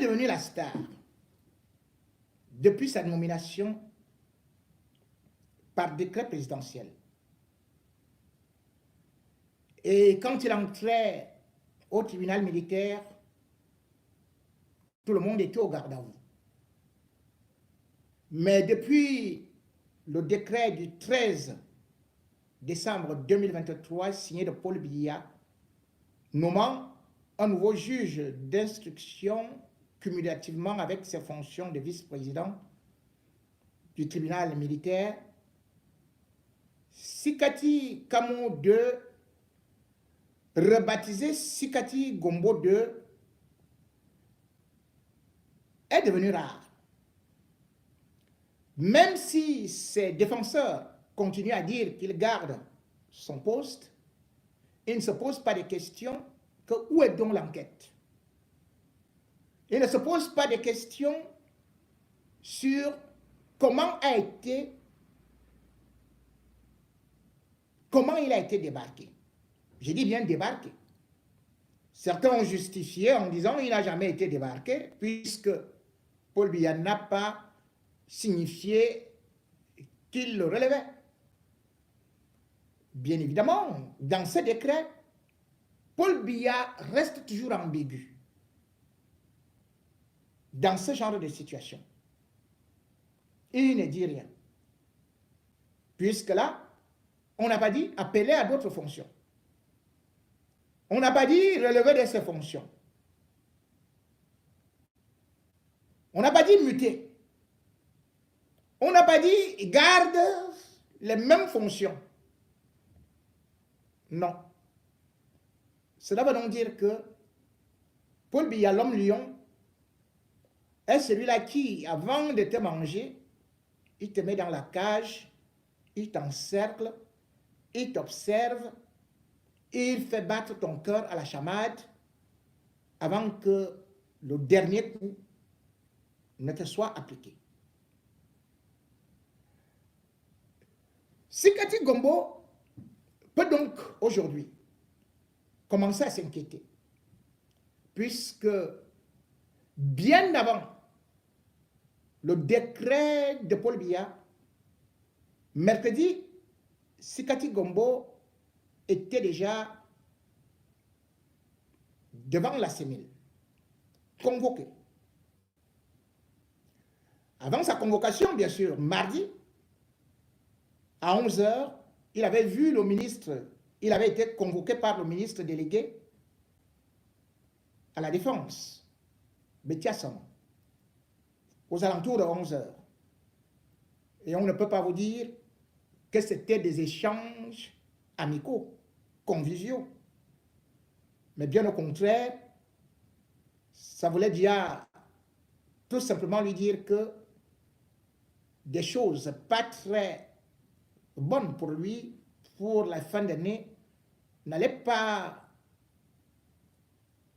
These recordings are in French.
devenu la star depuis sa nomination par décret présidentiel. Et quand il entrait au tribunal militaire, tout le monde était au garde à vous. Mais depuis le décret du 13 décembre 2023 signé de Paul Biya, nommant un nouveau juge d'instruction cumulativement avec ses fonctions de vice-président du tribunal militaire, Sikati Kamo II, rebaptisé Sikati Gombo II, est devenu rare. Même si ses défenseurs continuent à dire qu'il garde son poste, il ne se pose pas de questions que où est donc l'enquête. Il ne se pose pas de questions sur comment il a été débarqué. Je dis bien débarqué. Certains ont justifié en disant qu'il n'a jamais été débarqué puisque Paul Biya n'a pas signifié qu'il le relevait. Bien évidemment, dans ce décret, Paul Biya reste toujours ambigu dans ce genre de situation. Il ne dit rien. Puisque là, on n'a pas dit appeler à d'autres fonctions. On n'a pas dit relever de ses fonctions. On n'a pas dit muter. On n'a pas dit garde les mêmes fonctions. Non. Cela veut donc dire que Paul Biya, l'homme lion, est celui-là qui, avant de te manger, il te met dans la cage, il t'encercle, il t'observe, il fait battre ton cœur à la chamade avant que le dernier coup ne te soit appliqué. Sikati Gombo peut donc aujourd'hui commencer à s'inquiéter, puisque bien avant le décret de Paul Biya, mercredi, Sikati Gombo était déjà devant la CENIL, convoqué. Avant sa convocation, bien sûr, mardi, à 11 h, il avait vu le ministre, il avait été convoqué par le ministre délégué à la Défense, Betiasson, aux alentours de 11 h. Et on ne peut pas vous dire que c'était des échanges amicaux, conviviaux. Mais bien au contraire, ça voulait dire tout simplement lui dire que des choses pas très bonnes pour lui, pour la fin d'année, n'allaient pas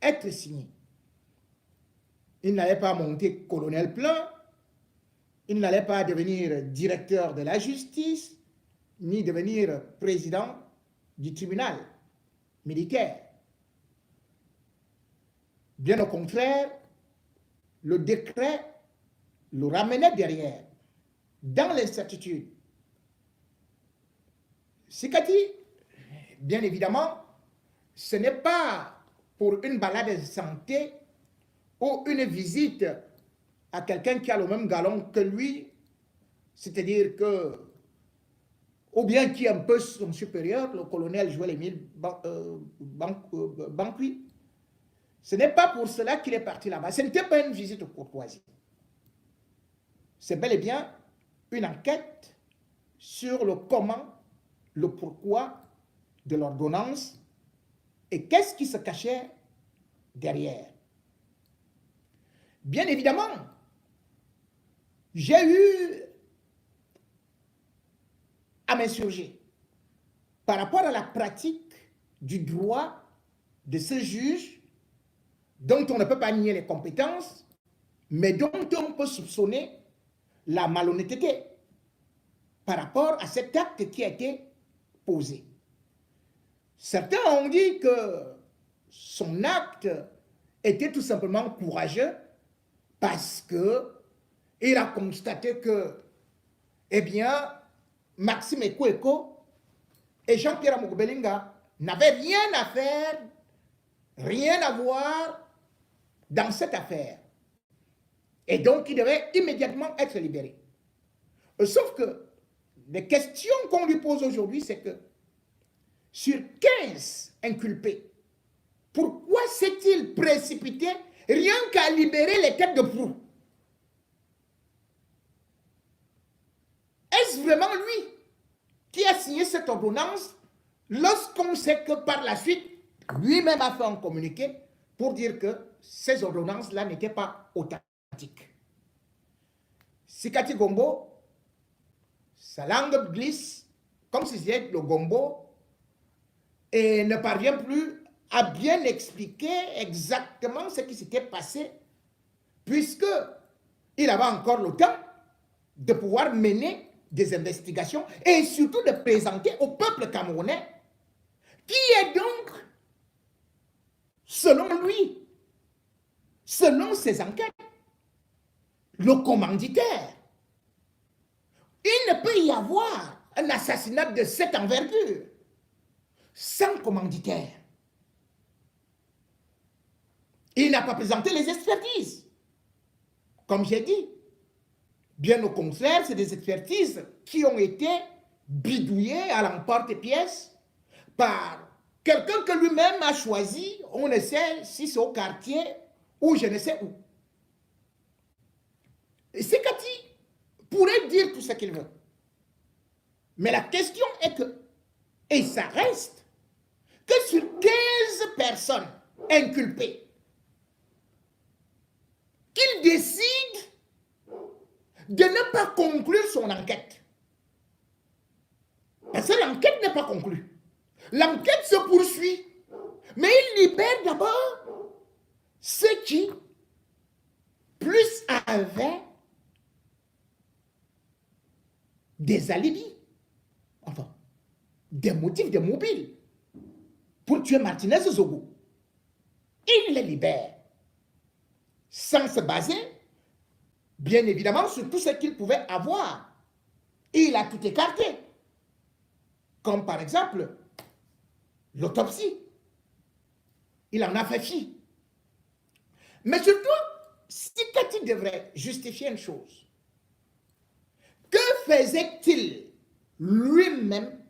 être signées. Il n'allait pas monter colonel plein, il n'allait pas devenir directeur de la justice, ni devenir président du tribunal militaire. Bien au contraire, le décret le ramenait derrière, dans l'incertitude. Sikati, bien évidemment, ce n'est pas pour une balade de santé ou une visite à quelqu'un qui a le même galon que lui, c'est-à-dire que, ou bien qui est un peu son supérieur, le colonel Joël-Émile Banqui. Ce n'est pas pour cela qu'il est parti là-bas. Ce n'était pas une visite courtoisie. C'est bel et bien une enquête sur le comment, le pourquoi de l'ordonnance et qu'est-ce qui se cachait derrière. Bien évidemment, j'ai eu à m'insurger par rapport à la pratique du droit de ce juge dont on ne peut pas nier les compétences, mais dont on peut soupçonner la malhonnêteté par rapport à cet acte qui a été posé. Certains ont dit que son acte était tout simplement courageux parce que il a constaté que, eh bien, Maxime Ekweko et Jean-Pierre Amogo-Belinga n'avaient rien à faire, rien à voir dans cette affaire. Et donc, il devait immédiatement être libéré. Sauf que les questions qu'on lui pose aujourd'hui, c'est que sur 15 inculpés, pourquoi s'est-il précipité rien qu'à libérer les têtes de proue? Est-ce vraiment lui qui a signé cette ordonnance lorsqu'on sait que par la suite, lui-même a fait un communiqué pour dire que ces ordonnances-là n'étaient pas authentiques? Sikati Gombo, sa langue glisse comme si c'était le gombo et ne parvient plus à bien expliquer exactement ce qui s'était passé, puisque il avait encore le temps de pouvoir mener des investigations et surtout de présenter au peuple camerounais qui est donc, selon lui, selon ses enquêtes, le commanditaire. Il ne peut y avoir un assassinat de cette envergure sans commanditaire. Il n'a pas présenté les expertises. Comme j'ai dit, bien au contraire, c'est des expertises qui ont été bidouillées à l'emporte-pièce par quelqu'un que lui-même a choisi, on ne sait si c'est au quartier ou je ne sais où. Et Sikati pourrait dire tout ce qu'il veut. Mais la question est que, et ça reste, que sur 15 personnes inculpées, qu'il décide de ne pas conclure son enquête. Parce que l'enquête n'est pas conclue. L'enquête se poursuit. Mais il libère d'abord ceux qui, plus avaient des alibis, enfin, des motifs de mobile pour tuer Martinez Zogo. Il les libère sans se baser, bien évidemment, sur tout ce qu'il pouvait avoir. Il a tout écarté. Comme par exemple, l'autopsie. Il en a fait fi. Mais surtout, Sikati devrait justifier une chose. Que faisait-il lui-même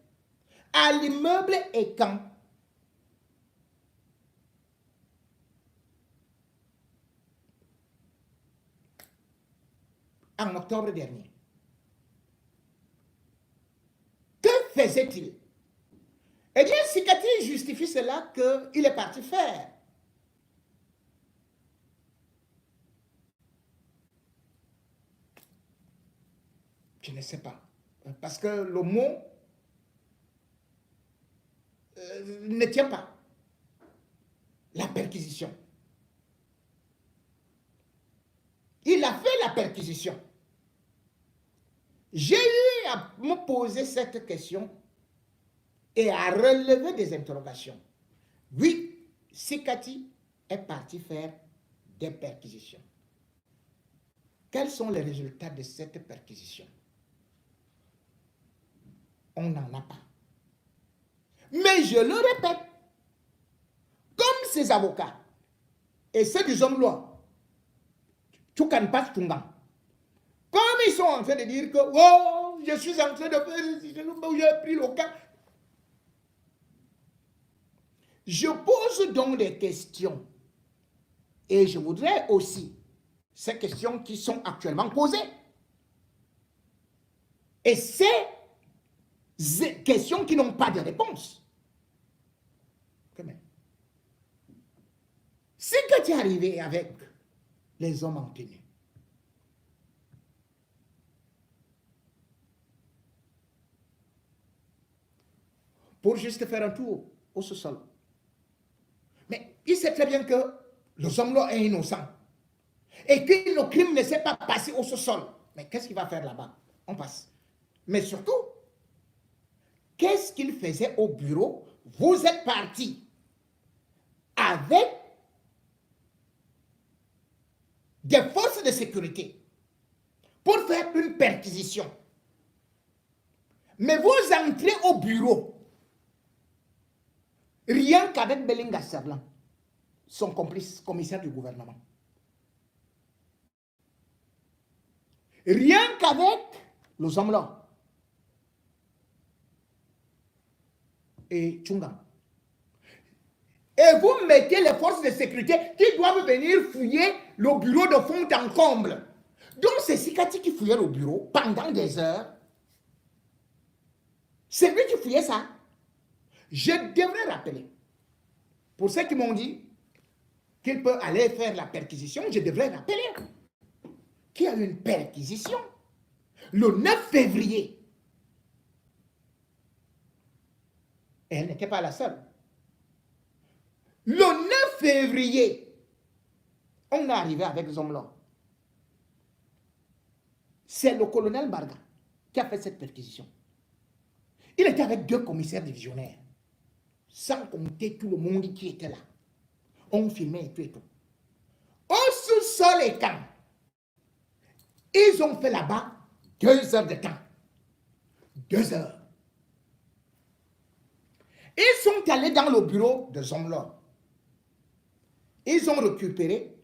à l'immeuble Ekan? En octobre dernier. Que faisait-il? Eh bien, Sikati justifie cela qu'il est parti faire. Je ne sais pas. Parce que le mot ne tient pas. La perquisition. Il a fait la perquisition. J'ai eu à me poser cette question et à relever des interrogations. Oui, Sikati est parti faire des perquisitions. Quels sont les résultats de cette perquisition? On n'en a pas. Mais je le répète, comme ces avocats et ceux du Zomlois, Tchoukanpas Tungan, comme ils sont en train de dire que oh, je suis en train de faire, j'ai pris le cas. Je pose donc des questions et je voudrais aussi ces questions qui sont actuellement posées. Et ces questions qui n'ont pas de réponse. C'est que tu es arrivé avec les hommes en tenue. Pour juste faire un tour au sous-sol. Mais il sait très bien que le homme-là est innocent. Et que le crime ne s'est pas passé au sous-sol. Mais qu'est-ce qu'il va faire là-bas? On passe. Mais surtout, qu'est-ce qu'il faisait au bureau? Vous êtes parti avec des forces sécurité pour faire une perquisition. Mais vous entrez au bureau, rien qu'avec Belinga Serlan, son complice, commissaire du gouvernement. Rien qu'avec les hommes là. Et Tchunga. Et vous mettez les forces de sécurité qui doivent venir fouiller le bureau de fond en comble. Donc c'est Sikati qui fouillait le bureau pendant des heures. C'est lui qui fouillait ça. Je devrais rappeler. Pour ceux qui m'ont dit qu'il peut aller faire la perquisition, je devrais rappeler qu'il y a eu une perquisition le 9 février. Et elle n'était pas la seule. Le 9 février, on est arrivé avec les hommes-là. C'est le colonel Barga qui a fait cette perquisition. Il était avec 2 commissaires divisionnaires, sans compter tout le monde qui était là. On filmait et tout et tout. Au sous-sol et camp, ils ont fait là-bas 2 heures de temps. 2 heures. Ils sont allés dans le bureau de Zomlor. Ils ont récupéré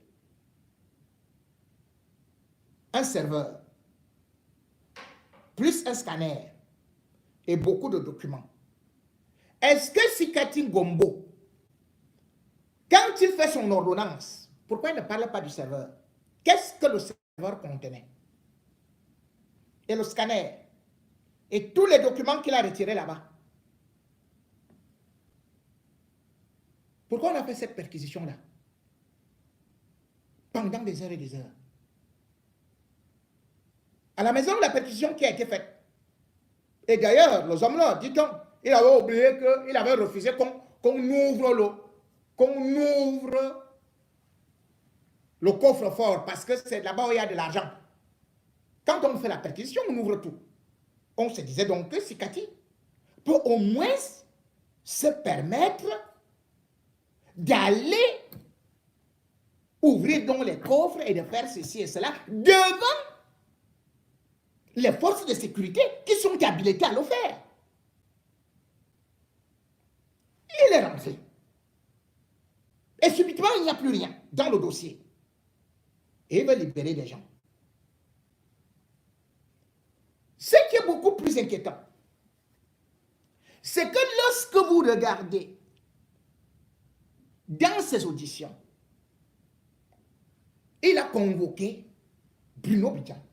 un serveur, plus un scanner et beaucoup de documents. Est-ce que Sikati Gombo, quand il fait son ordonnance, pourquoi il ne parle pas du serveur? Qu'est-ce que le serveur contenait? Et le scanner et tous les documents qu'il a retirés là-bas. Pourquoi on a fait cette perquisition-là? Pendant des heures et des heures. À la maison, la perquisition qui a été faite. Et d'ailleurs, les hommes-là, dit-on, il avait oublié qu'il avait refusé qu'on ouvre le coffre-fort parce que c'est là-bas où il y a de l'argent. Quand on fait la perquisition, on ouvre tout. On se disait donc que Sikati peut au moins se permettre d'aller ouvrir donc les coffres et de faire ceci et cela devant les forces de sécurité qui sont habilitées à le faire. Il est rentré. Et subitement, il n'y a plus rien dans le dossier. Et il veut libérer des gens. Ce qui est beaucoup plus inquiétant, c'est que lorsque vous regardez dans ces auditions, il a convoqué Bruno Bidjan.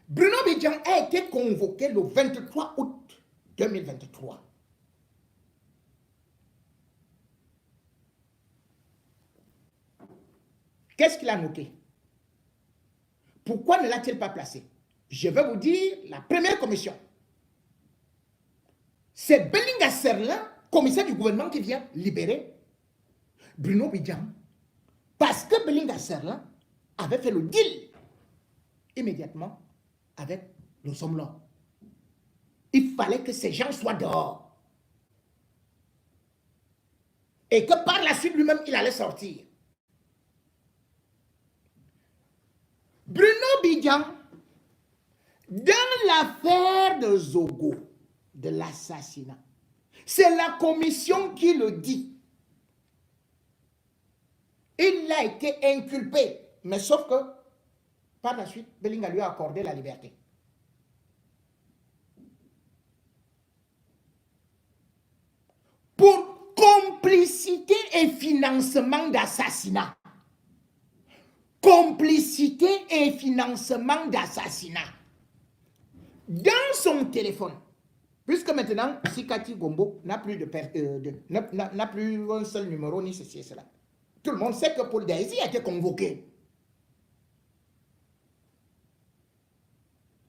Bruno Bidjan a été convoqué le 23 août 2023. Qu'est-ce qu'il a noté? Pourquoi ne l'a-t-il pas placé? Je vais vous dire la première commission. C'est Belinga Serlan, commissaire du gouvernement, qui vient libérer Bruno Bidjan. Parce que Belinga Serlan avait fait le deal immédiatement avec le Somlan. Il fallait que ces gens soient dehors. Et que par la suite, lui-même, il allait sortir. Bruno Bidjan, dans l'affaire de Zogo, de l'assassinat, c'est la commission qui le dit. Il a été inculpé, mais sauf que, par la suite, Belinga lui a accordé la liberté. Pour complicité et financement d'assassinat. Complicité et financement d'assassinat. Dans son téléphone, puisque maintenant, Sikati Gombo n'a plus, n'a plus un seul numéro, ni ceci et cela. Tout le monde sait que Paul Daisy a été convoqué.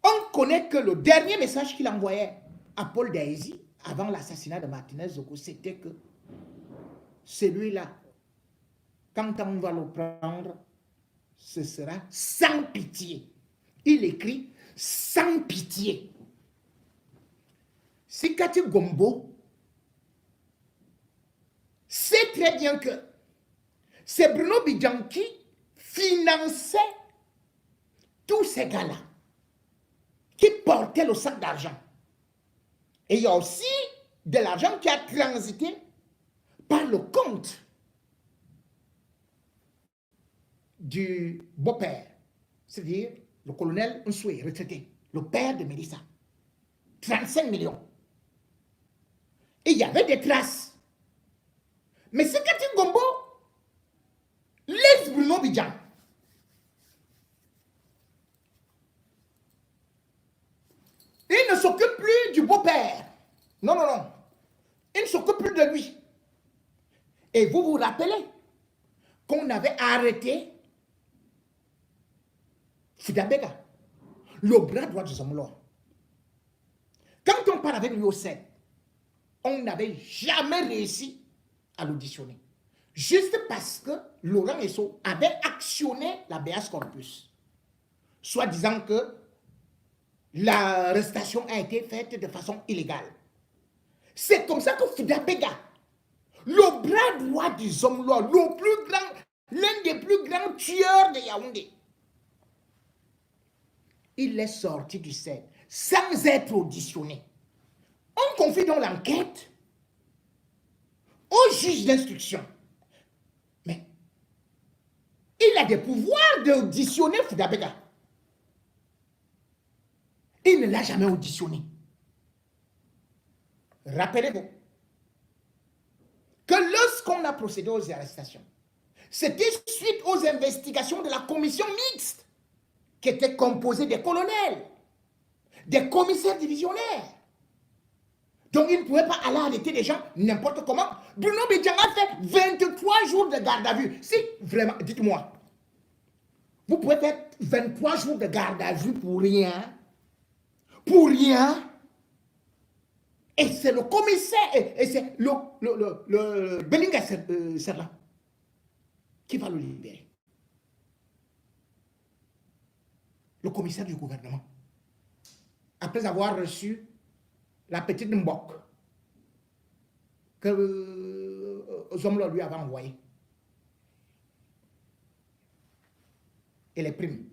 On connaît que le dernier message qu'il envoyait à Paul Daisy, avant l'assassinat de Martinez Zogo, c'était que celui-là, quand on va le prendre, ce sera sans pitié. Il écrit sans pitié. Sikati Gombo sait très bien que c'est Bruno Bidjan qui finançait tous ces gars-là, qui portaient le sac d'argent. Et il y a aussi de l'argent qui a transité par le compte du beau-père, c'est-à-dire le colonel Nsoué, retraité, le père de Mélissa. 35 millions. Et il y avait des traces. Mais c'est Kati Gombo laisse Bruno Bidjan. Il ne s'occupe plus du beau-père. Non, non, non. Il ne s'occupe plus de lui. Et vous vous rappelez qu'on avait arrêté Fidabega, le bras droit du Zomlo. Quand on parle avec lui au Sénat, on n'avait jamais réussi à l'auditionner. Juste parce que Laurent Esso avait actionné la BS Corpus, soit disant que l'arrestation a été faite de façon illégale. C'est comme ça que Fidabega, le bras droit du Zomlo, le plus grand, l'un des plus grands tueurs de Yaoundé, il est sorti du Sénat sans être auditionné. On confie donc l'enquête au juge d'instruction. Mais il a des pouvoirs d'auditionner Fidabega. Il ne l'a jamais auditionné. Rappelez-vous que lorsqu'on a procédé aux arrestations, c'était suite aux investigations de la commission mixte qui était composée des colonels, des commissaires divisionnaires. Donc, il ne pouvait pas aller arrêter les gens n'importe comment. Bruno Bidjan a fait 23 jours de garde à vue. Si, vraiment, dites-moi, vous pouvez faire 23 jours de garde à vue pour rien. Pour rien. Et c'est le commissaire, et c'est le Belinga Serla qui va le libérer. Le commissaire du gouvernement. Après avoir reçu la petite Mbok que Zomlo lui avait envoyé. Et les primes.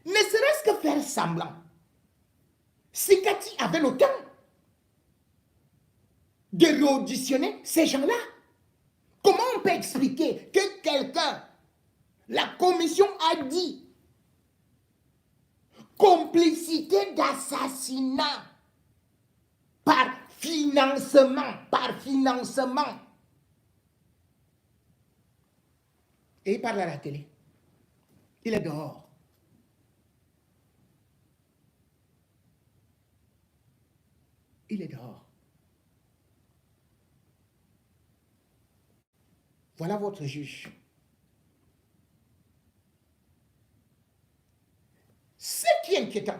Ne serait-ce que faire semblant. Si Kati avait le temps de réauditionner ces gens-là, comment on peut expliquer que quelqu'un, la commission a dit complicité d'assassinat par financement, Et il parle à la télé. Il est dehors. Il est dehors. Voilà votre juge. Ce qui est inquiétant,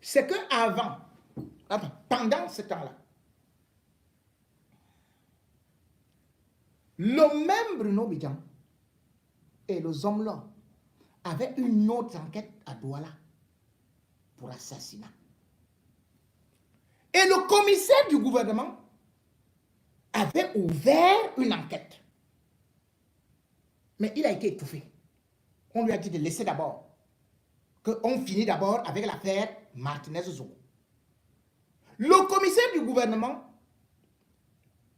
c'est pendant ce temps-là, le même Bruno Bidjan et le Zomlo avaient une autre enquête à Douala pour assassinat. Et le commissaire du gouvernement avait ouvert une enquête. Mais il a été étouffé. On lui a dit de laisser d'abord, qu'on finit d'abord avec l'affaire Martinez-Zogo. Le commissaire du gouvernement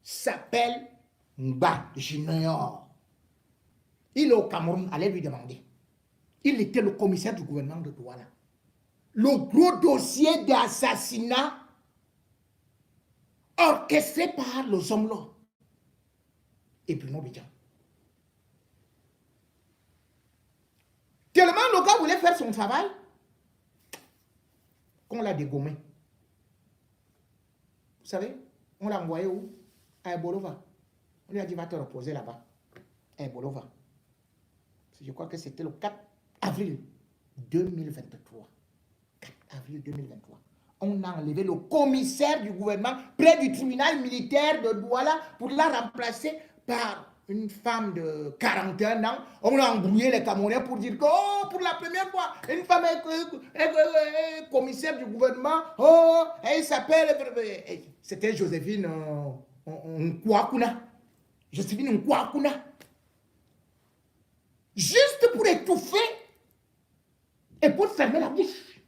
s'appelle Mba Junior. Il est au Cameroun, allez lui demander. Il était le commissaire du gouvernement de Douala. Le gros dossier d'assassinat orchestré par le Zomlo et Bruno Bidjan. Tellement le gars voulait faire son travail qu'on l'a dégommé. Vous savez, on l'a envoyé où? À Ebolova. On lui a dit, va te reposer là-bas. À Ebolova. Je crois que c'était le 4 avril 2023. 4 avril 2023. On a enlevé le commissaire du gouvernement près du tribunal militaire de Douala pour la remplacer par une femme de 41 ans. On a embrouillé les Camerounais pour dire que, oh, pour la première fois, une femme est commissaire du gouvernement. Oh, elle s'appelle... C'était Joséphine Nkwakuna. Je suis venu Nkwakuna. Juste pour étouffer et pour fermer la bouche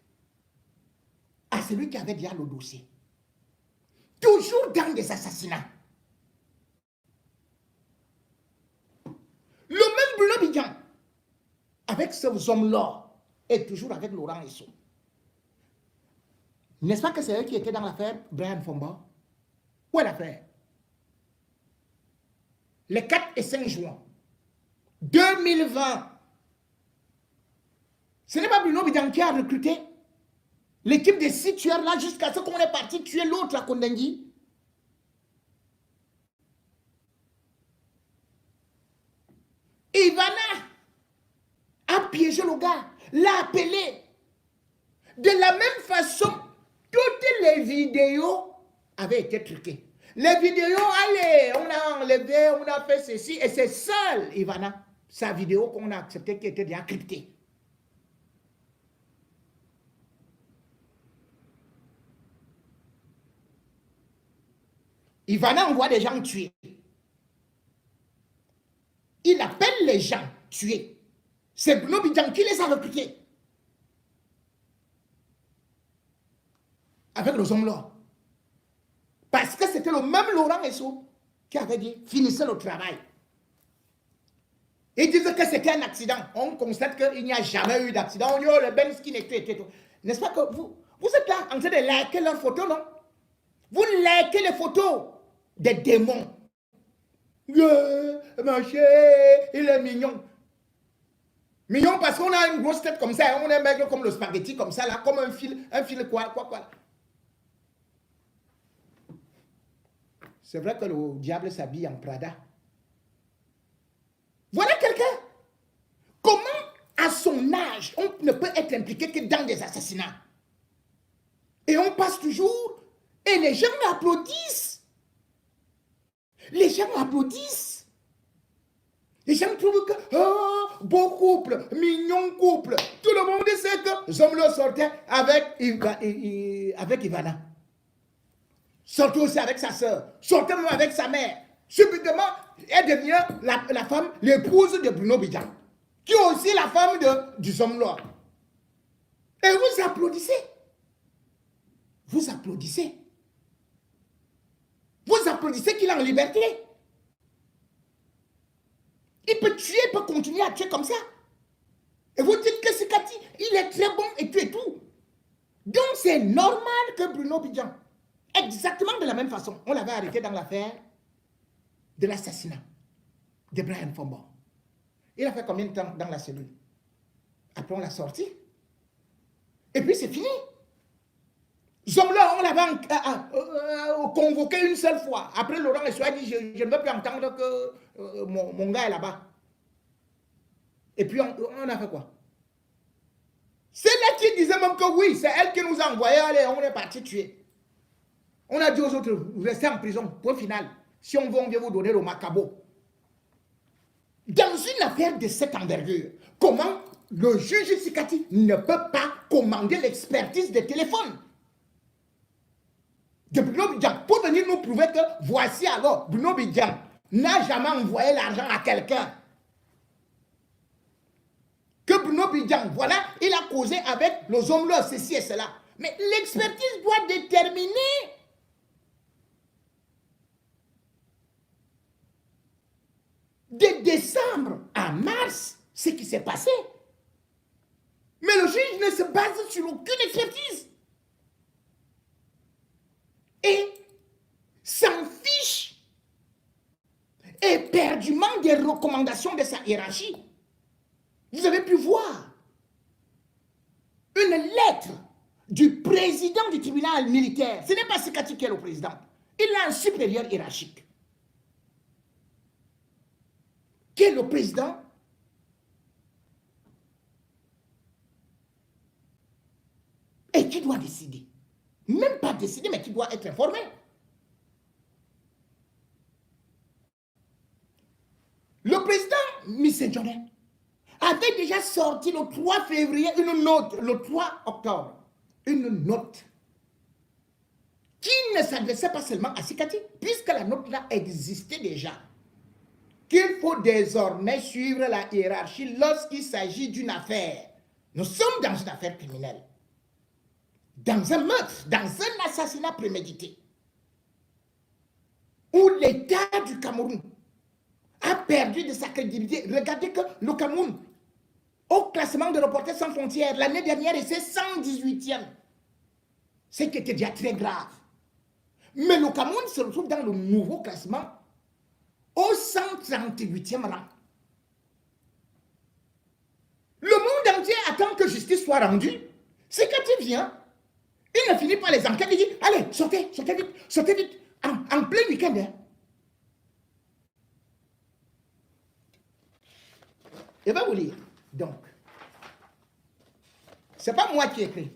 à celui qui avait déjà le dossier. Toujours dans des assassinats. Le même Bruno Bidjan, avec ces hommes-là, est toujours avec Laurent Esso. N'est-ce pas que c'est eux qui étaient dans l'affaire Brian Fomba? Où est l'affaire? Les 4 et 5 juin 2020, ce n'est pas Bruno Bidjan qui a recruté l'équipe des 6 tueurs là jusqu'à ce qu'on est parti tuer l'autre à Kondengui. Ivana a piégé le gars, l'a appelé. De la même façon, toutes les vidéos avaient été truquées. Les vidéos, allez, on a enlevé, on a fait ceci, et c'est seul, Ivana, sa vidéo qu'on a acceptée qui était déjà cryptée. Ivana envoie des gens tuer. Il appelle les gens tués. C'est Bruno Bidjan qui les a recrutés. Avec les hommes-là. Parce que c'était le même Laurent Esso qui avait dit finissez le travail. Ils disent que c'était un accident. On constate qu'il n'y a jamais eu d'accident. On dit oh, le Ben Skin était. N'est-ce pas que vous êtes là en train de liker leurs photos, non? Vous likez les photos des démons. Mon chéri, il est mignon. Mignon parce qu'on a une grosse tête comme ça, on est maigre comme le spaghetti comme ça, là, comme un fil quoi. C'est vrai que le diable s'habille en Prada. Voilà quelqu'un. Comment, à son âge, on ne peut être impliqué que dans des assassinats? Et on passe toujours, et les gens applaudissent. Les gens applaudissent. Les gens trouvent que, oh, beau couple, mignon couple. Tout le monde sait que Zomlo sortait avec Ivana. Sortait aussi avec sa soeur. Sortait même avec sa mère. Subitement, elle devient la femme, l'épouse de Bruno Bidjan. Qui est aussi la femme du Zomlo. Et vous applaudissez. Vous applaudissez. Vous applaudissez qu'il est en liberté. Il peut tuer, il peut continuer à tuer comme ça. Et vous dites que c'est Cathy, il est très bon et tout et tout. Donc c'est normal que Bruno Bidjan, exactement de la même façon, on l'avait arrêté dans l'affaire de l'assassinat de Brian Fomba. Il a fait combien de temps dans la cellule? Après on l'a sorti. Et puis c'est fini. Zomla, on l'avait convoqué une seule fois. Après, Laurent Esso a dit, je ne veux plus entendre que mon gars est là-bas. Et puis, on a fait quoi? C'est là qui disait même que oui, c'est elle qui nous a envoyé, allez, on est parti tuer. On a dit aux autres, vous restez en prison, point final. Si on veut, on vient vous donner le macabo. Dans une affaire de cette envergure, comment le juge Sikati ne peut pas commander l'expertise des téléphones de Bruno Bidjan pour venir nous prouver que voici alors, Bruno Bidjan n'a jamais envoyé l'argent à quelqu'un. Que Bruno Bidjan, voilà, il a causé avec les hommes-là, ceci et cela. Mais l'expertise doit déterminer de décembre à mars ce qui s'est passé. Mais le juge ne se base sur aucune expertise. Et s'en fiche éperdument des recommandations de sa hiérarchie. Vous avez pu voir une lettre du président du tribunal militaire. Ce n'est pas Sikati qui est le président. Il a un supérieur hiérarchique. Qui est le président et qui doit décider. Même pas décider, mais qui doit être informé. Le président Missenjonen avait déjà sorti le 3 février une note, le 3 octobre, une note qui ne s'adressait pas seulement à Sikati, puisque la note là existait déjà, qu'il faut désormais suivre la hiérarchie lorsqu'il s'agit d'une affaire. Nous sommes dans une affaire criminelle, dans un meurtre, dans un assassinat prémédité, où l'État du Cameroun a perdu de sa crédibilité. Regardez que le Cameroun, au classement de Reporters sans frontières, l'année dernière, c'est 118e. Ce qui était déjà très grave. Mais le Cameroun se retrouve dans le nouveau classement au 138e rang. Le monde entier attend que justice soit rendue. C'est quand il vient, il ne finit pas les enquêtes, il dit, allez, sortez vite, en plein week-end. Hein. Je vais vous lire. Donc, ce n'est pas moi qui ai écrit.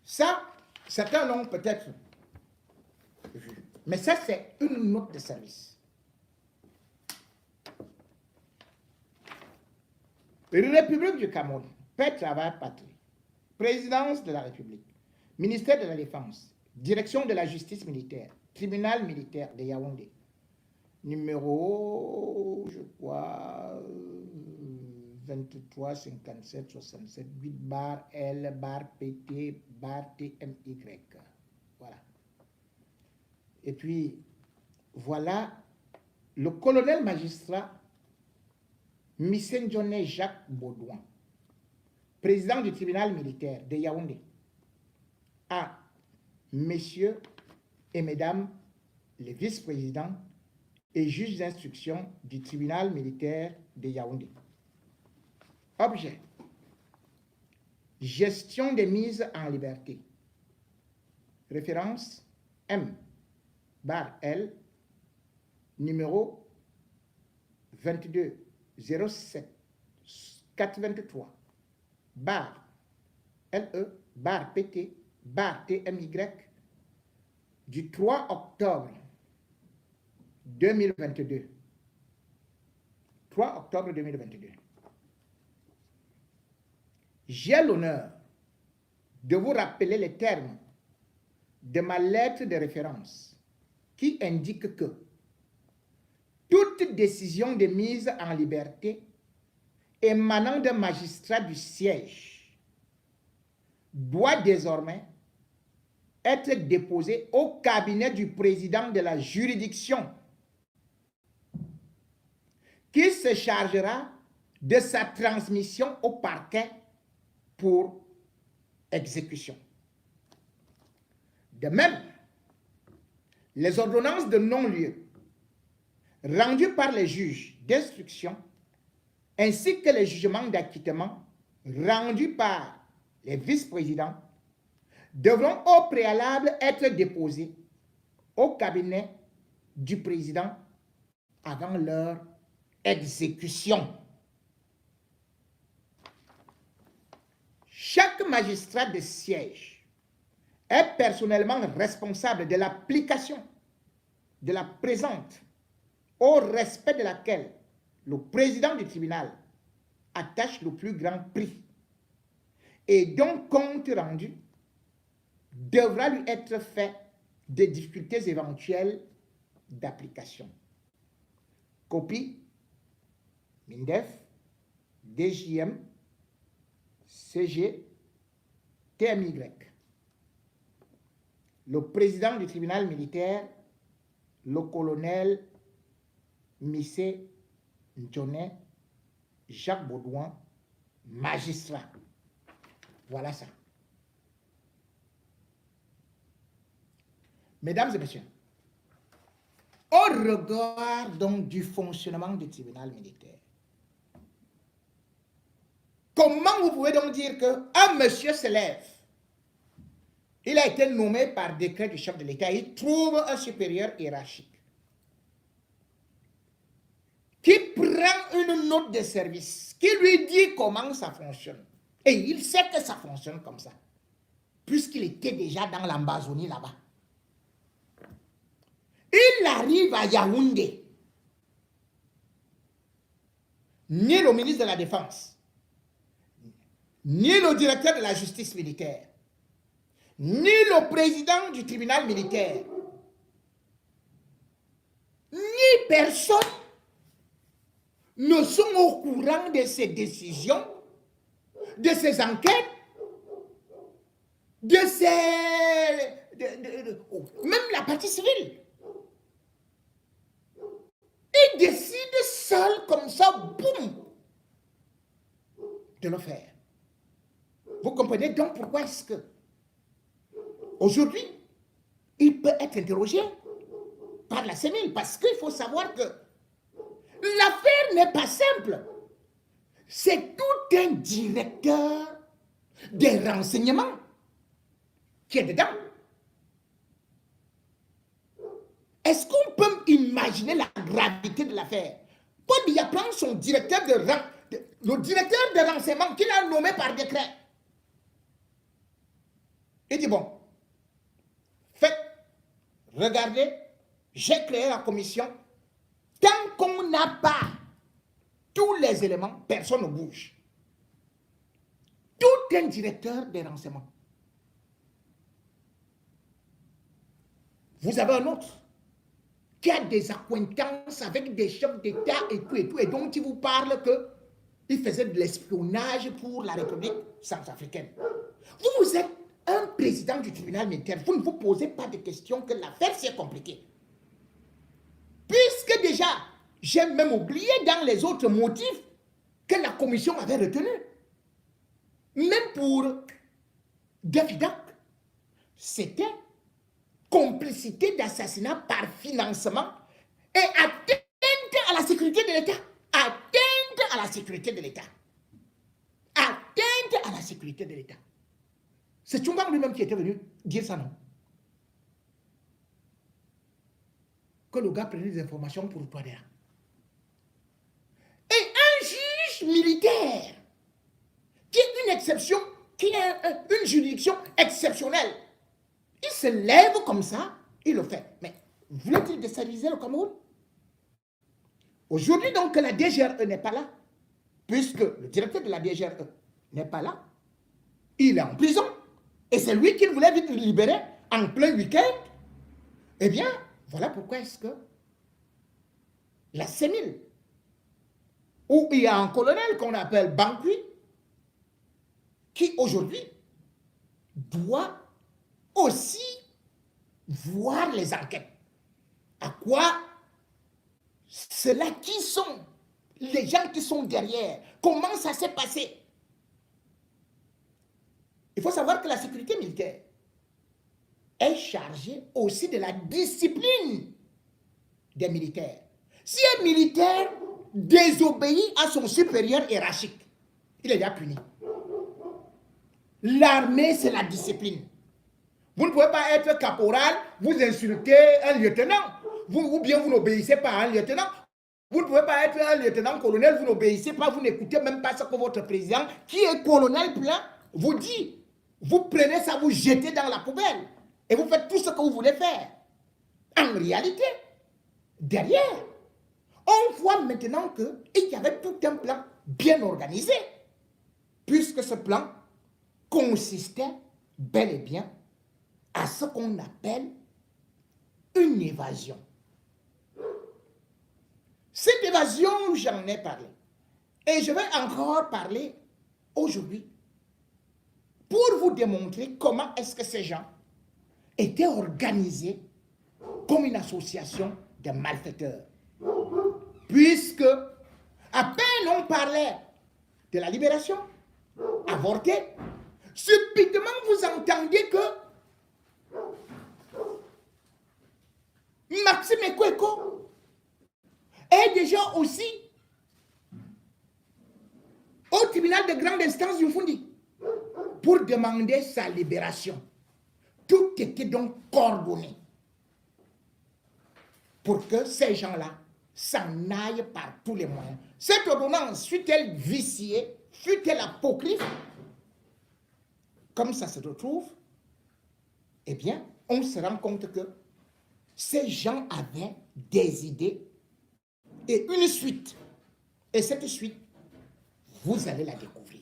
Ça, certains l'ont peut-être vu. Mais ça, c'est une note de service. République du Cameroun, paix, travail, patrie. Présidence de la République, ministère de la Défense, direction de la justice militaire, tribunal militaire de Yaoundé. Numéro, je crois, 23 57 67 8 bar L bar PT bar TMY. Voilà. Et puis, voilà le colonel magistrat Missenjone Jacques Baudouin, président du tribunal militaire de Yaoundé, à messieurs et mesdames les vice-présidents et juges d'instruction du tribunal militaire de Yaoundé. Objet: gestion des mises en liberté. Référence M bar L numéro 22 07 423 bar LE bar PT bar TMY du 3 octobre 2022. 3 octobre 2022. J'ai l'honneur de vous rappeler les termes de ma lettre de référence qui indique que toute décision de mise en liberté émanant d'un magistrat du siège doit désormais être déposée au cabinet du président de la juridiction qui se chargera de sa transmission au parquet pour exécution. De même, les ordonnances de non-lieu rendues par les juges d'instruction ainsi que les jugements d'acquittement rendus par les vice-présidents devront au préalable être déposés au cabinet du président avant leur exécution. Chaque magistrat de siège est personnellement responsable de l'application de la présente, au respect de laquelle le président du tribunal attache le plus grand prix et dont compte rendu devra lui être fait des difficultés éventuelles d'application. Copie MINDEF, DJM, CG, TMY. Le président du tribunal militaire, le colonel Missé Ndjoné Jacques Baudouin, magistrat. Voilà ça. Mesdames et messieurs, au regard donc du fonctionnement du tribunal militaire, comment vous pouvez donc dire qu'un monsieur se lève, il a été nommé par décret du chef de l'État, il trouve un supérieur hiérarchique qui prend une note de service, qui lui dit comment ça fonctionne. Et il sait que ça fonctionne comme ça, puisqu'il était déjà dans l'Ambazonie là-bas. Il arrive à Yaoundé. Ni le ministre de la Défense, ni le directeur de la justice militaire, ni le président du tribunal militaire, ni personne ne sont au courant de ces décisions, de ces enquêtes, de ces... même la partie civile. Ils décident seuls comme ça, boum, de le faire. Vous comprenez donc pourquoi est-ce que aujourd'hui, il peut être interrogé par la CENIL, parce qu'il faut savoir que l'affaire n'est pas simple. C'est tout un directeur des renseignements qui est dedans. Est-ce qu'on peut imaginer la gravité de l'affaire? Paul Biya prend son directeur le directeur de renseignement qu'il a nommé par décret. Il dit bon, faites, regardez, j'ai créé la commission. Tant qu'on n'a pas tous les éléments, personne ne bouge. Tout un directeur des renseignements. Vous avez un autre qui a des accointances avec des chefs d'État et tout, et donc il vous parle qu'il faisait de l'espionnage pour la République centrafricaine. Vous êtes un président du tribunal militaire, vous ne vous posez pas de questions que l'affaire c'est compliquée. Puisque déjà, j'ai même oublié dans les autres motifs que la commission avait retenu. Même pour Davidac, c'était complicité d'assassinat par financement et atteinte à la sécurité de l'État. Atteinte à la sécurité de l'État. Atteinte à la sécurité de l'État. C'est Tchoumbang lui-même qui était venu dire ça, non? Que le gars prenait des informations pour toi derrière. Et un juge militaire, qui est une exception, qui est une juridiction exceptionnelle, il se lève comme ça, il le fait. Mais voulait-il déstabiliser le Cameroun? Aujourd'hui, donc, la DGRE n'est pas là, puisque le directeur de la DGRE n'est pas là. Il est en prison. Et c'est lui qu'il voulait vite libérer en plein week-end. Eh bien, voilà pourquoi est-ce que la CENIL, où il y a un colonel qu'on appelle Bankui, qui aujourd'hui doit aussi voir les enquêtes. À quoi ceux-là qui sont les gens qui sont derrière, comment ça s'est passé? Il faut savoir que la sécurité militaire est chargée aussi de la discipline des militaires. Si un militaire désobéit à son supérieur hiérarchique, il est déjà puni. L'armée, c'est la discipline. Vous ne pouvez pas être caporal, vous insultez un lieutenant, ou bien vous n'obéissez pas à un lieutenant. Vous ne pouvez pas être un lieutenant-colonel, vous n'obéissez pas, vous n'écoutez même pas ce que votre président, qui est colonel plein, vous dit. Vous prenez ça, vous jetez dans la poubelle, et vous faites tout ce que vous voulez faire. En réalité, derrière, on voit maintenant qu'il y avait tout un plan bien organisé, puisque ce plan consistait bel et bien à ce qu'on appelle une évasion. Cette évasion, j'en ai parlé. Et je vais encore parler aujourd'hui pour vous démontrer comment est-ce que ces gens étaient organisés comme une association de malfaiteurs. Puisque à peine on parlait de la libération avortée, subitement vous entendez que Maxime Ekweko est déjà aussi au tribunal de grande instance du Fundi pour demander sa libération. Tout était donc coordonné pour que ces gens-là s'en aillent par tous les moyens. Cette ordonnance, fut-elle viciée, fut-elle apocryphe, comme ça se retrouve, eh bien, on se rend compte que ces gens avaient des idées et une suite. Et cette suite, vous allez la découvrir.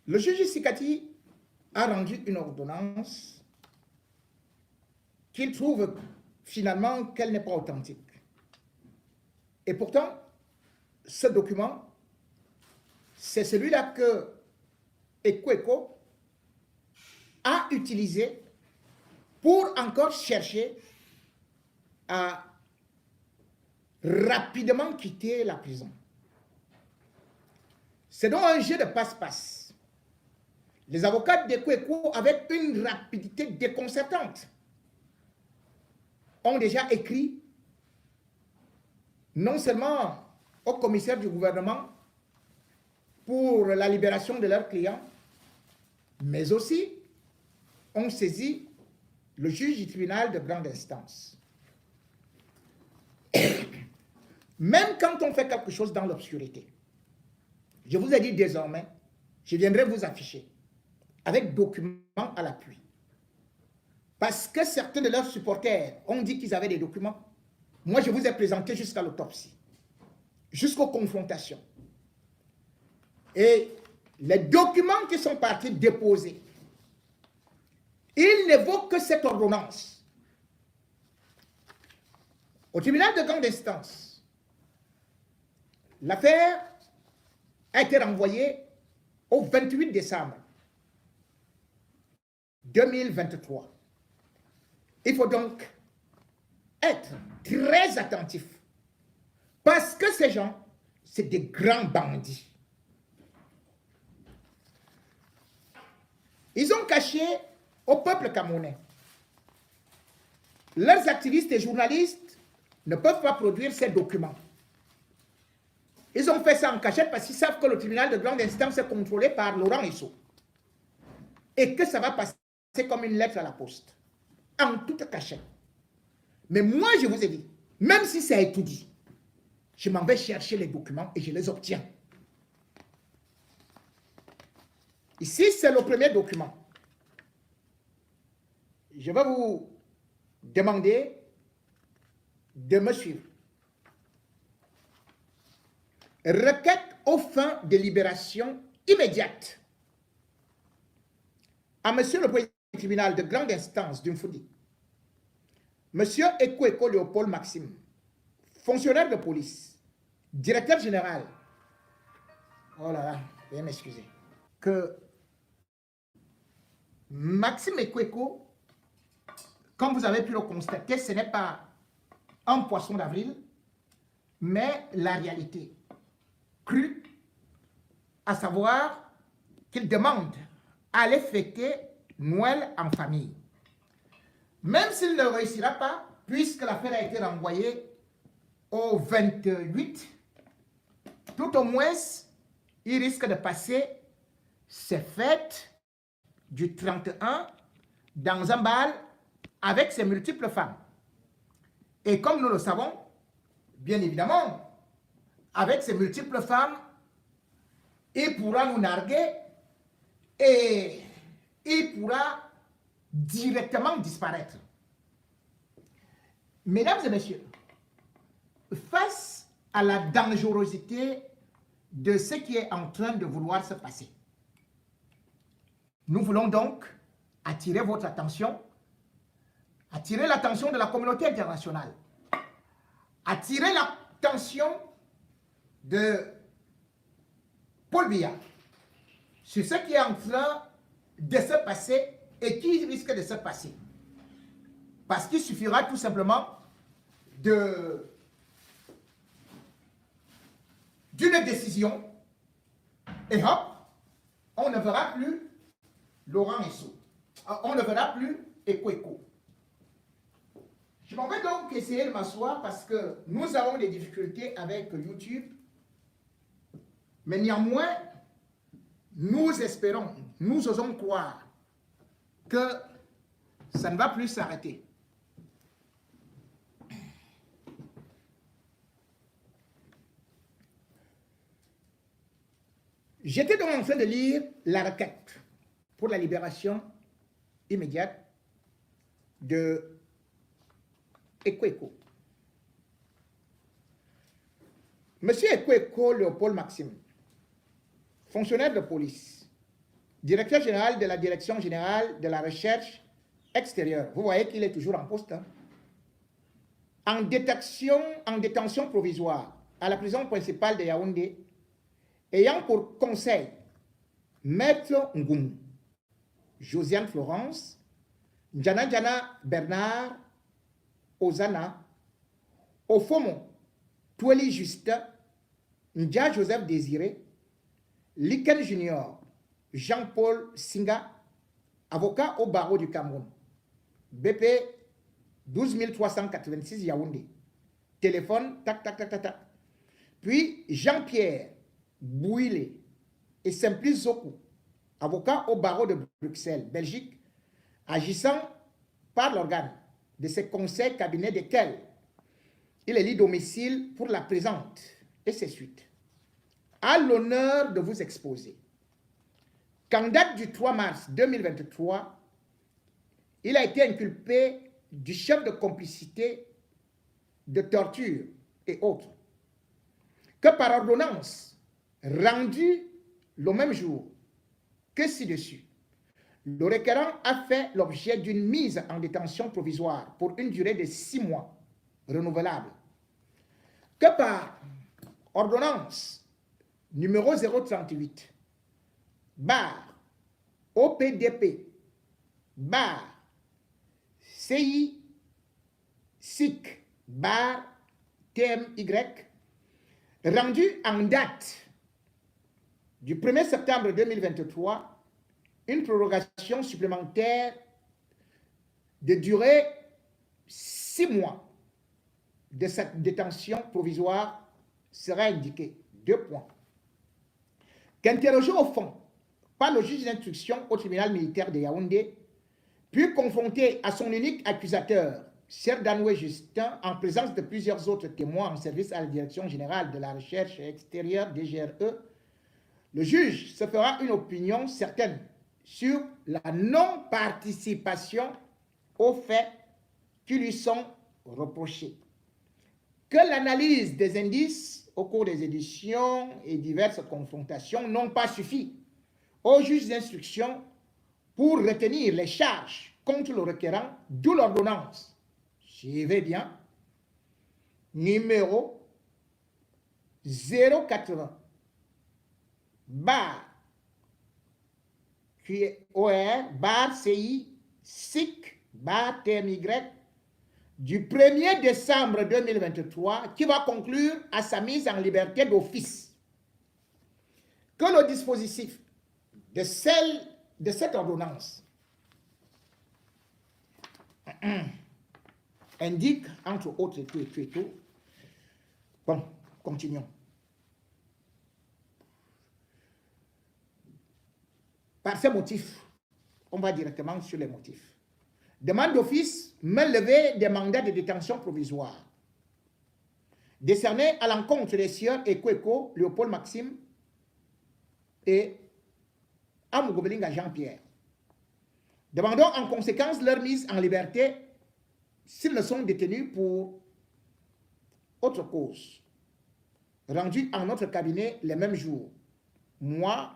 Le juge Sikati a rendu une ordonnance qu'il trouve finalement qu'elle n'est pas authentique. Et pourtant, ce document, c'est celui-là que Ekweko a utilisé pour encore chercher à rapidement quitter la prison. C'est donc un jeu de passe-passe. Les avocats d'Ekweko, avec une rapidité déconcertante, ont déjà écrit non seulement au commissaire du gouvernement pour la libération de leurs clients, mais aussi ont saisi le juge du tribunal de grande instance. Même quand on fait quelque chose dans l'obscurité, je vous ai dit désormais, je viendrai vous afficher avec documents à l'appui. Parce que certains de leurs supporters ont dit qu'ils avaient des documents. Moi, je vous ai présenté jusqu'à l'autopsie, jusqu'aux confrontations. Et les documents qui sont partis déposer, ils n'évoquent que cette ordonnance. Au tribunal de grande instance, l'affaire a été renvoyée au 28 décembre 2023. Il faut donc être très attentif parce que ces gens, c'est des grands bandits. Ils ont caché au peuple camerounais. Leurs activistes et journalistes ne peuvent pas produire ces documents. Ils ont fait ça en cachette parce qu'ils savent que le tribunal de grande instance est contrôlé par Laurent Esso et que ça va passer comme une lettre à la poste, en toute cachette. Mais moi, je vous ai dit, même si ça est tout dit, je m'en vais chercher les documents et je les obtiens. Ici, c'est le premier document. Je vais vous demander de me suivre. Requête aux fins de libération immédiate à monsieur le président du tribunal de grande instance d'Umfudi, monsieur Ekweko Léopold Maxime, fonctionnaire de police, directeur général, oh là là, veuillez m'excuser, que Maxime Ekweko, comme vous avez pu le constater, ce n'est pas un poisson d'avril, mais la réalité crue, à savoir qu'il demande à aller fêter Noël en famille. Même s'il ne réussira pas, puisque l'affaire a été renvoyée au 28, tout au moins, il risque de passer ses fêtes du 31 dans un bal avec ses multiples femmes. Et comme nous le savons, bien évidemment, avec ses multiples femmes, il pourra nous narguer et il pourra directement disparaître. Mesdames et messieurs, face à la dangerosité de ce qui est en train de vouloir se passer, nous voulons donc attirer votre attention, attirer l'attention de la communauté internationale, attirer l'attention de Paul Biya sur ce qui est en train de se passer et qui risque de se passer. Parce qu'il suffira tout simplement d'une décision et hop, on ne verra plus Laurent Esso. On ne verra plus Ekweko. Je m'en vais donc essayer de m'asseoir parce que nous avons des difficultés avec YouTube. Mais néanmoins, nous espérons, nous osons croire que ça ne va plus s'arrêter. J'étais donc en train de lire la requête pour la libération immédiate de Ekweko. Monsieur Ekweko Léopold Maxime, fonctionnaire de police, directeur général de la Direction générale de la recherche extérieure. Vous voyez qu'il est toujours en poste. Hein? En détention provisoire à la prison principale de Yaoundé, ayant pour conseil Maître Ngoum, Josiane Florence, Djana Bernard, Ozana, Ofomo, Toueli Justin, Ndia Joseph Désiré, Liken Junior, Jean-Paul Singa, avocat au barreau du Cameroun, BP 12386 Yaoundé, téléphone, tac, tac, tac, tac, tac. Puis Jean-Pierre Bouilé et Simplice Zokou, avocat au barreau de Bruxelles, Belgique, agissant par l'organe de ces conseils cabinets desquels il élit domicile pour la présente et ses suites. À l'honneur de vous exposer qu'en date du 3 mars 2023, il a été inculpé du chef de complicité de torture et autres, que par ordonnance rendue le même jour que ci-dessus, le requérant a fait l'objet d'une mise en détention provisoire pour une durée de 6 mois, renouvelable, que par ordonnance numéro 038, barre OPDP, barre CI, SIC, barre TMY, rendu en date du 1er septembre 2023, une prorogation supplémentaire de durée 6 mois de cette détention provisoire sera indiquée. 2 points. Qu'interrogé au fond par le juge d'instruction au tribunal militaire de Yaoundé, puis confronté à son unique accusateur, Ser Danoué Justin, en présence de plusieurs autres témoins en service à la Direction générale de la recherche extérieure DGRE, le juge se fera une opinion certaine sur la non-participation aux faits qui lui sont reprochés. Que l'analyse des indices au cours des éditions et diverses confrontations n'ont pas suffi au juge d'instruction pour retenir les charges contre le requérant, d'où l'ordonnance, suivez bien, numéro 080, barre QOR, barre CI, SIC, barre TMY, du 1er décembre 2023, qui va conclure à sa mise en liberté d'office. Que le dispositif de cette ordonnance indique, entre autres, et tout. Bon, continuons. Par ces motifs, on va directement sur les motifs. Demande d'office, main levée des mandats de détention provisoire décernés à l'encontre des sieurs Eko, Léopold Maxime et Amougobelinga Jean-Pierre. Demandons en conséquence leur mise en liberté s'ils ne sont détenus pour autre cause, rendue en notre cabinet les mêmes jours, mois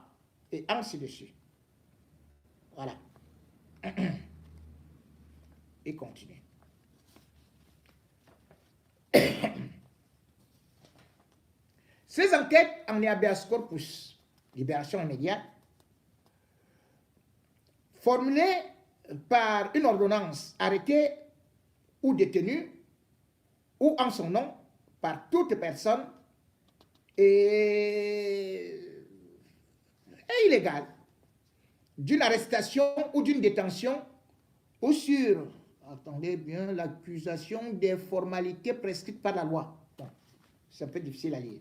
et ainsi de suite. Voilà. Et continue. Ces enquêtes en habeas corpus, libération immédiate, formulées par une ordonnance arrêtée ou détenue, ou en son nom, par toute personne, est illégale, d'une arrestation ou d'une détention, ou sur, attendez bien, l'accusation des formalités prescrites par la loi. Bon, c'est un peu difficile à lire.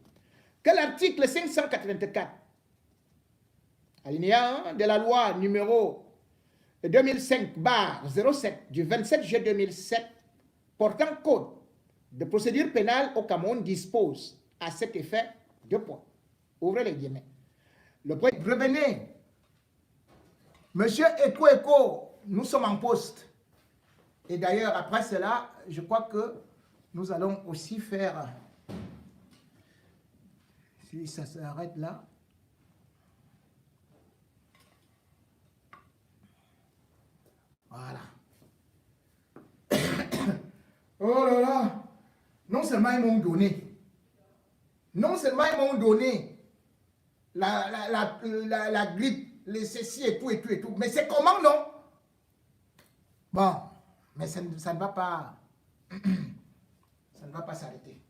Que l'article 584, alinéa 1 de la loi numéro 2005-07 du 27 juillet 2007 portant code de procédure pénale au Cameroun dispose à cet effet 2 points. Ouvrez les guillemets. Le point, revenez. Monsieur Eko, nous sommes en poste. Et d'ailleurs, après cela, je crois que nous allons aussi faire, si ça s'arrête là, Voilà. Oh là là. Non seulement ils m'ont donné. Non seulement ils m'ont donné la grippe, les ceci et tout, et tout, et tout. Mais c'est comment, non? Bon, mais ça ne va pas... ça ne va pas s'arrêter.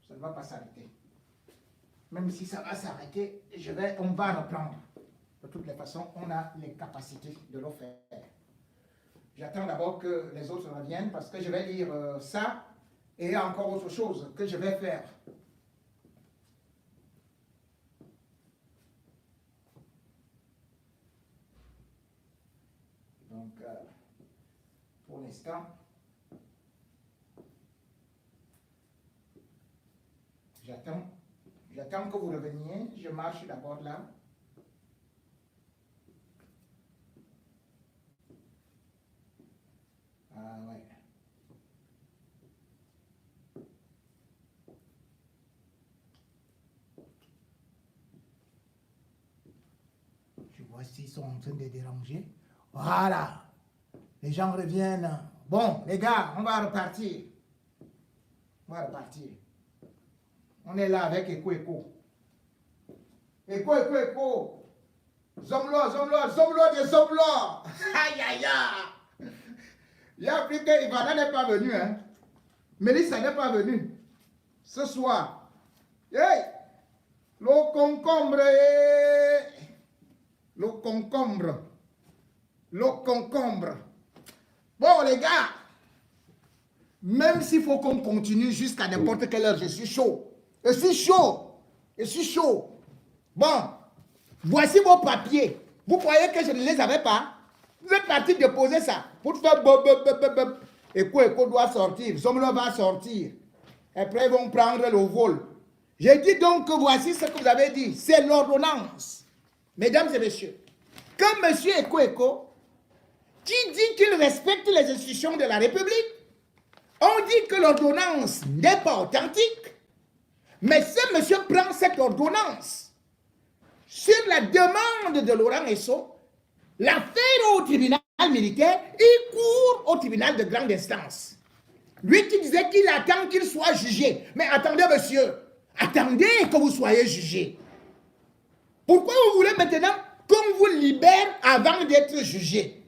Ça ne va pas s'arrêter. Même si ça va s'arrêter, on va reprendre. De toutes les façons, on a les capacités de le faire. J'attends d'abord que les autres reviennent parce que je vais lire ça et il y a encore autre chose que je vais faire. Donc, pour l'instant, j'attends que vous reveniez. Je marche d'abord là. Ah ouais. Je vois s'ils sont en train de déranger. Voilà. Les gens reviennent. Bon, les gars, on va repartir. On va repartir. On est là avec Eko Eko. Eko Eko Eko. Zomlo, Zomlo, Zomlo de Zomlo. Aïe, aïe, aïe. Il y a appris que Ivana n'est pas venu, hein. Mélissa n'est pas venue. Ce soir. Hey! Le concombre. Le concombre. Le concombre. Bon, les gars. Même s'il faut qu'on continue jusqu'à n'importe quelle heure, je suis chaud. Je suis chaud. Je suis chaud. Bon. Voici vos papiers. Vous croyez que je ne les avais pas? Vous êtes parti déposer ça pour faire Eko doit sortir. Zomlo va sortir. Après, ils vont prendre le vol. J'ai dit donc que voici ce que vous avez dit. C'est l'ordonnance. Mesdames et messieurs, comme monsieur Eko, qui dit qu'il respecte les institutions de la République, on dit que l'ordonnance n'est pas authentique. Mais ce monsieur prend cette ordonnance sur la demande de Laurent Esso, l'affaire au tribunal militaire, il court au tribunal de grande instance. Lui qui disait qu'il attend qu'il soit jugé. Mais attendez, monsieur, attendez que vous soyez jugé. Pourquoi vous voulez maintenant qu'on vous libère avant d'être jugé?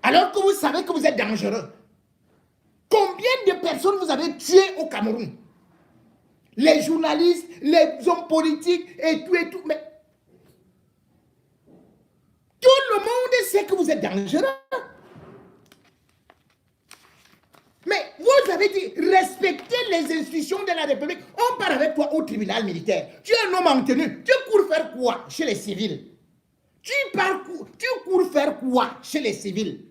Alors que vous savez que vous êtes dangereux. Combien de personnes vous avez tuées au Cameroun? Les journalistes, les hommes politiques et tout, mais tout le monde sait que vous êtes dangereux. Mais vous avez dit respecter les institutions de la République. On part avec toi au tribunal militaire. Tu es un homme en tenue. Tu cours faire quoi chez les civils? Tu cours faire quoi chez les civils?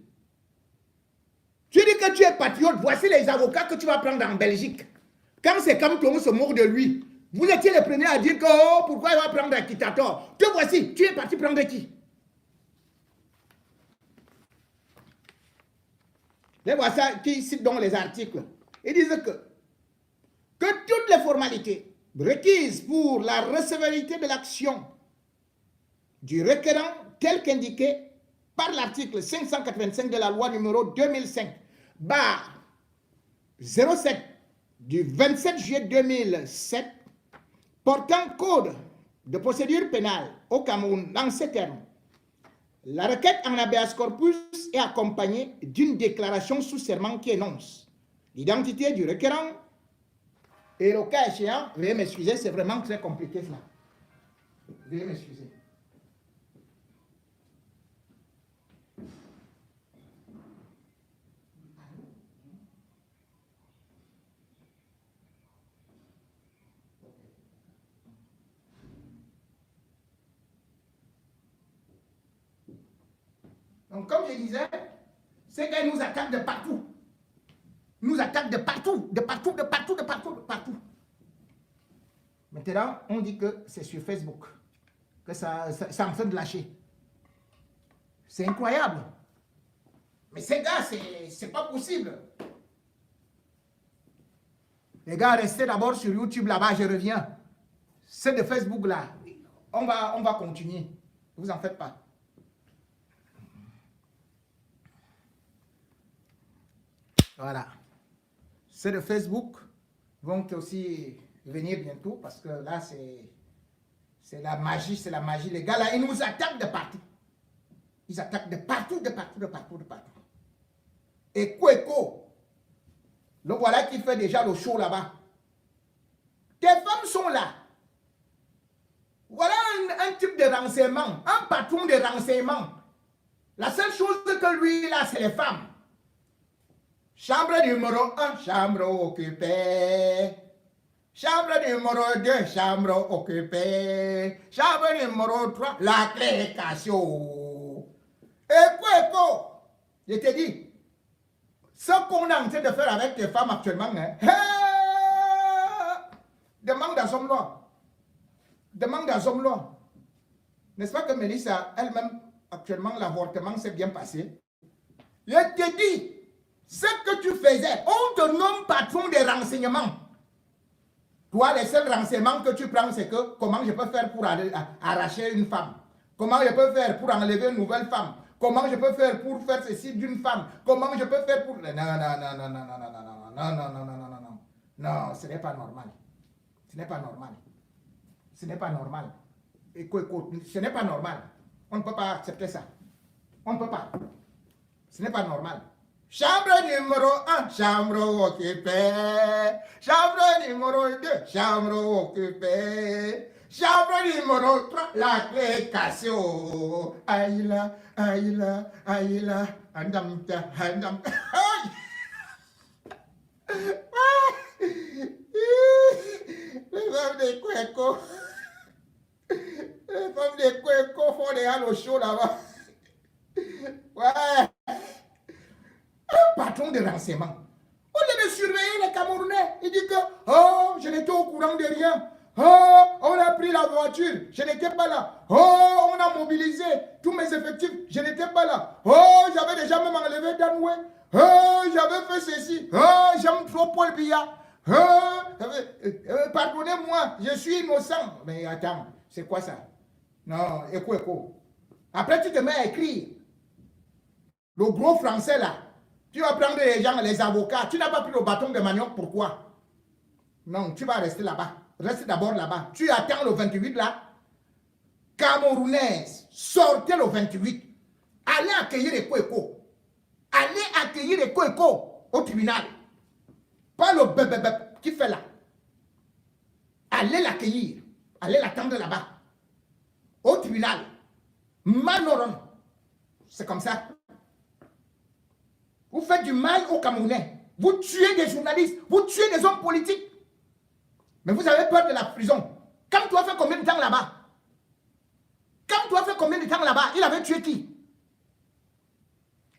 Tu dis que tu es patriote. Voici les avocats que tu vas prendre en Belgique. Quand c'est comme tout le monde se moque de lui, vous étiez les premiers à dire que oh, pourquoi il va prendre un dictateur? Te voici, tu es parti prendre qui? Les voici qui citent donc les articles. Ils disent que toutes les formalités requises pour la recevabilité de l'action du requérant tel qu'indiqué par l'article 585 de la loi numéro 2005-07 du 27 juillet 2007 portant code de procédure pénale au Cameroun dans ces termes. La requête en habeas corpus est accompagnée d'une déclaration sous serment qui énonce l'identité du requérant et le cas échéant, veuillez m'excuser, c'est vraiment très compliqué cela. Veuillez m'excuser. Donc, comme je disais, c'est qu'elle nous attaque de partout. Nous attaque de partout, de partout, de partout, de partout, de partout. Maintenant, on dit que c'est sur Facebook que ça est en train de lâcher. C'est incroyable. Mais ces gars, c'est pas possible. Les gars, restez d'abord sur YouTube là-bas, je reviens. C'est de Facebook là. On va continuer. Ne vous en faites pas. Voilà. Ceux de Facebook vont aussi venir bientôt parce que là, c'est la magie, c'est la magie. Les gars, là, ils nous attaquent de partout. Ils attaquent de partout, de partout, de partout, de partout. Et Kweko, le voilà qui fait déjà le show là-bas. Tes femmes sont là. Voilà un type de renseignement, un patron de renseignement. La seule chose que lui, là, c'est les femmes. Chambre numéro 1, chambre occupée. Chambre numéro 2, chambre occupée. Chambre numéro 3, la clé cassio. Et Kweko, je te dis, ce qu'on est en train de faire avec tes femmes actuellement, hein, demande à son loi. Demande à son loi. N'est-ce pas que Mélissa, elle-même, actuellement, l'avortement s'est bien passé? Je te dis, ce que tu faisais, on te nomme patron des renseignements. Toi, les seuls renseignements que tu prends, c'est que comment je peux faire pour arracher une femme? Comment je peux faire pour enlever une nouvelle femme? Comment je peux faire pour faire ceci d'une femme? Comment je peux faire pour... Non, non, ce n'est pas normal. Ce n'est pas normal. Ce n'est pas normal. Écoute, ce n'est pas normal. On ne peut pas accepter ça. On ne peut pas. Ce n'est pas normal. Chambre numéro 1, chambre occupée. Chambre numéro 2, chambre occupée. Chambre numéro 3, la clé cassée. Aïla, aïla, aïla. Andamta, andamta. Les femmes de Kweko. Les femmes de Kweko font des halo show là-bas. Ouais. Un patron de renseignement. Au lieu de surveiller les Camerounais, il dit que oh, je n'étais au courant de rien. Oh, on a pris la voiture, je n'étais pas là. Oh, on a mobilisé tous mes effectifs, je n'étais pas là. Oh, j'avais déjà même enlevé Danoué. Oh, j'avais fait ceci. Oh, j'aime trop Paul Biya. Oh, pardonnez-moi, je suis innocent. Mais attends, c'est quoi ça? Non, écoute. Après, tu te mets à écrire. Le gros français là. Tu vas prendre les gens, les avocats. Tu n'as pas pris le bâton de manioc, pourquoi? Non, tu vas rester là-bas. Reste d'abord là-bas. Tu attends le 28 là. Camerounaise, sortez le 28. Allez accueillir les Kweko. Allez accueillir les Kweko au tribunal. Pas le bébé qui fait là. Allez l'accueillir. Allez l'attendre là-bas. Au tribunal. Manoron. C'est comme ça. Vous faites du mal aux Camerounais. Vous tuez des journalistes. Vous tuez des hommes politiques. Mais vous avez peur de la prison. Quand tu as fait combien de temps là-bas? Quand tu as fait combien de temps là-bas? Il avait tué qui?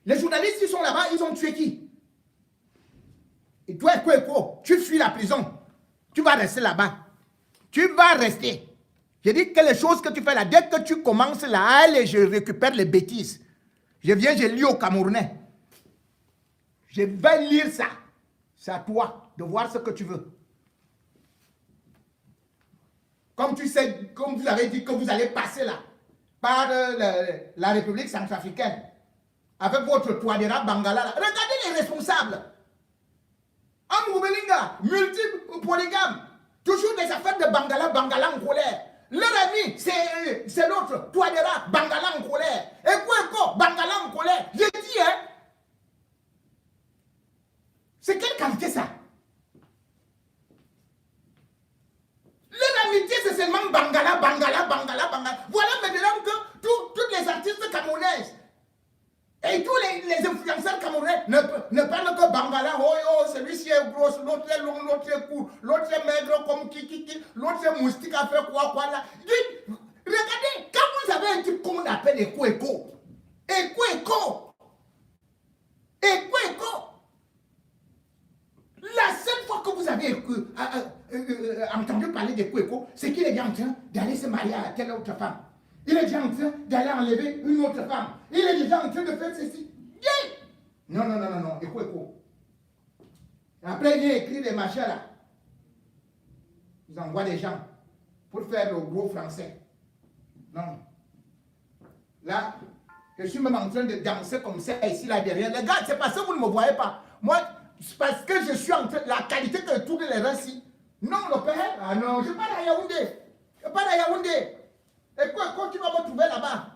Les journalistes qui sont là-bas, ils ont tué qui? Et toi, Kweko, tu fuis la prison. Tu vas rester là-bas. Tu vas rester. J'ai dit que les choses que tu fais là, dès que tu commences là, allez, je récupère les bêtises. Je viens, je lis au Camerounais. Je vais lire ça. C'est à toi de voir ce que tu veux. Comme tu sais, comme vous avez dit que vous allez passer là, par la République centrafricaine, avec votre Touadéra Bangala là. Regardez les responsables. Amoubelinga, multiple polygame. Toujours des affaires de Bangala en colère. Leur ami, c'est l'autre, Touadéra Bangala en colère. Et Kweko, Bangala en colère. J'ai dit, hein. C'est quelle qualité ça? L'amitié, c'est seulement Bangala. Voilà maintenant que toutes les artistes camerounaises et tous les influenceurs camerounais ne parlent que Bangala. Oh, celui-ci est gros, l'autre est long, l'autre est court, l'autre est maigre comme Kiki, l'autre est moustique à faire quoi là. Regardez, quand vous avez un type qu'on appelle Kweko, la seule fois que vous avez entendu parler de Kweko, c'est qu'il est bien en train d'aller se marier à telle autre femme. Il est déjà en train d'aller enlever une autre femme. Il est déjà en train de faire ceci. Yeah! Non, Kweko. Après, il vient écrire des machins là. Ils envoient des gens pour faire le gros français. Non. Là, je suis même en train de danser comme ça ici, là derrière. Les gars, c'est parce que vous ne me voyez pas. Moi, parce que je suis en train, la qualité que tourne les récits. Non, le père, ah non, je parle à Yaoundé. Je parle à Yaoundé. Et quoi, quand tu vas me trouver là-bas?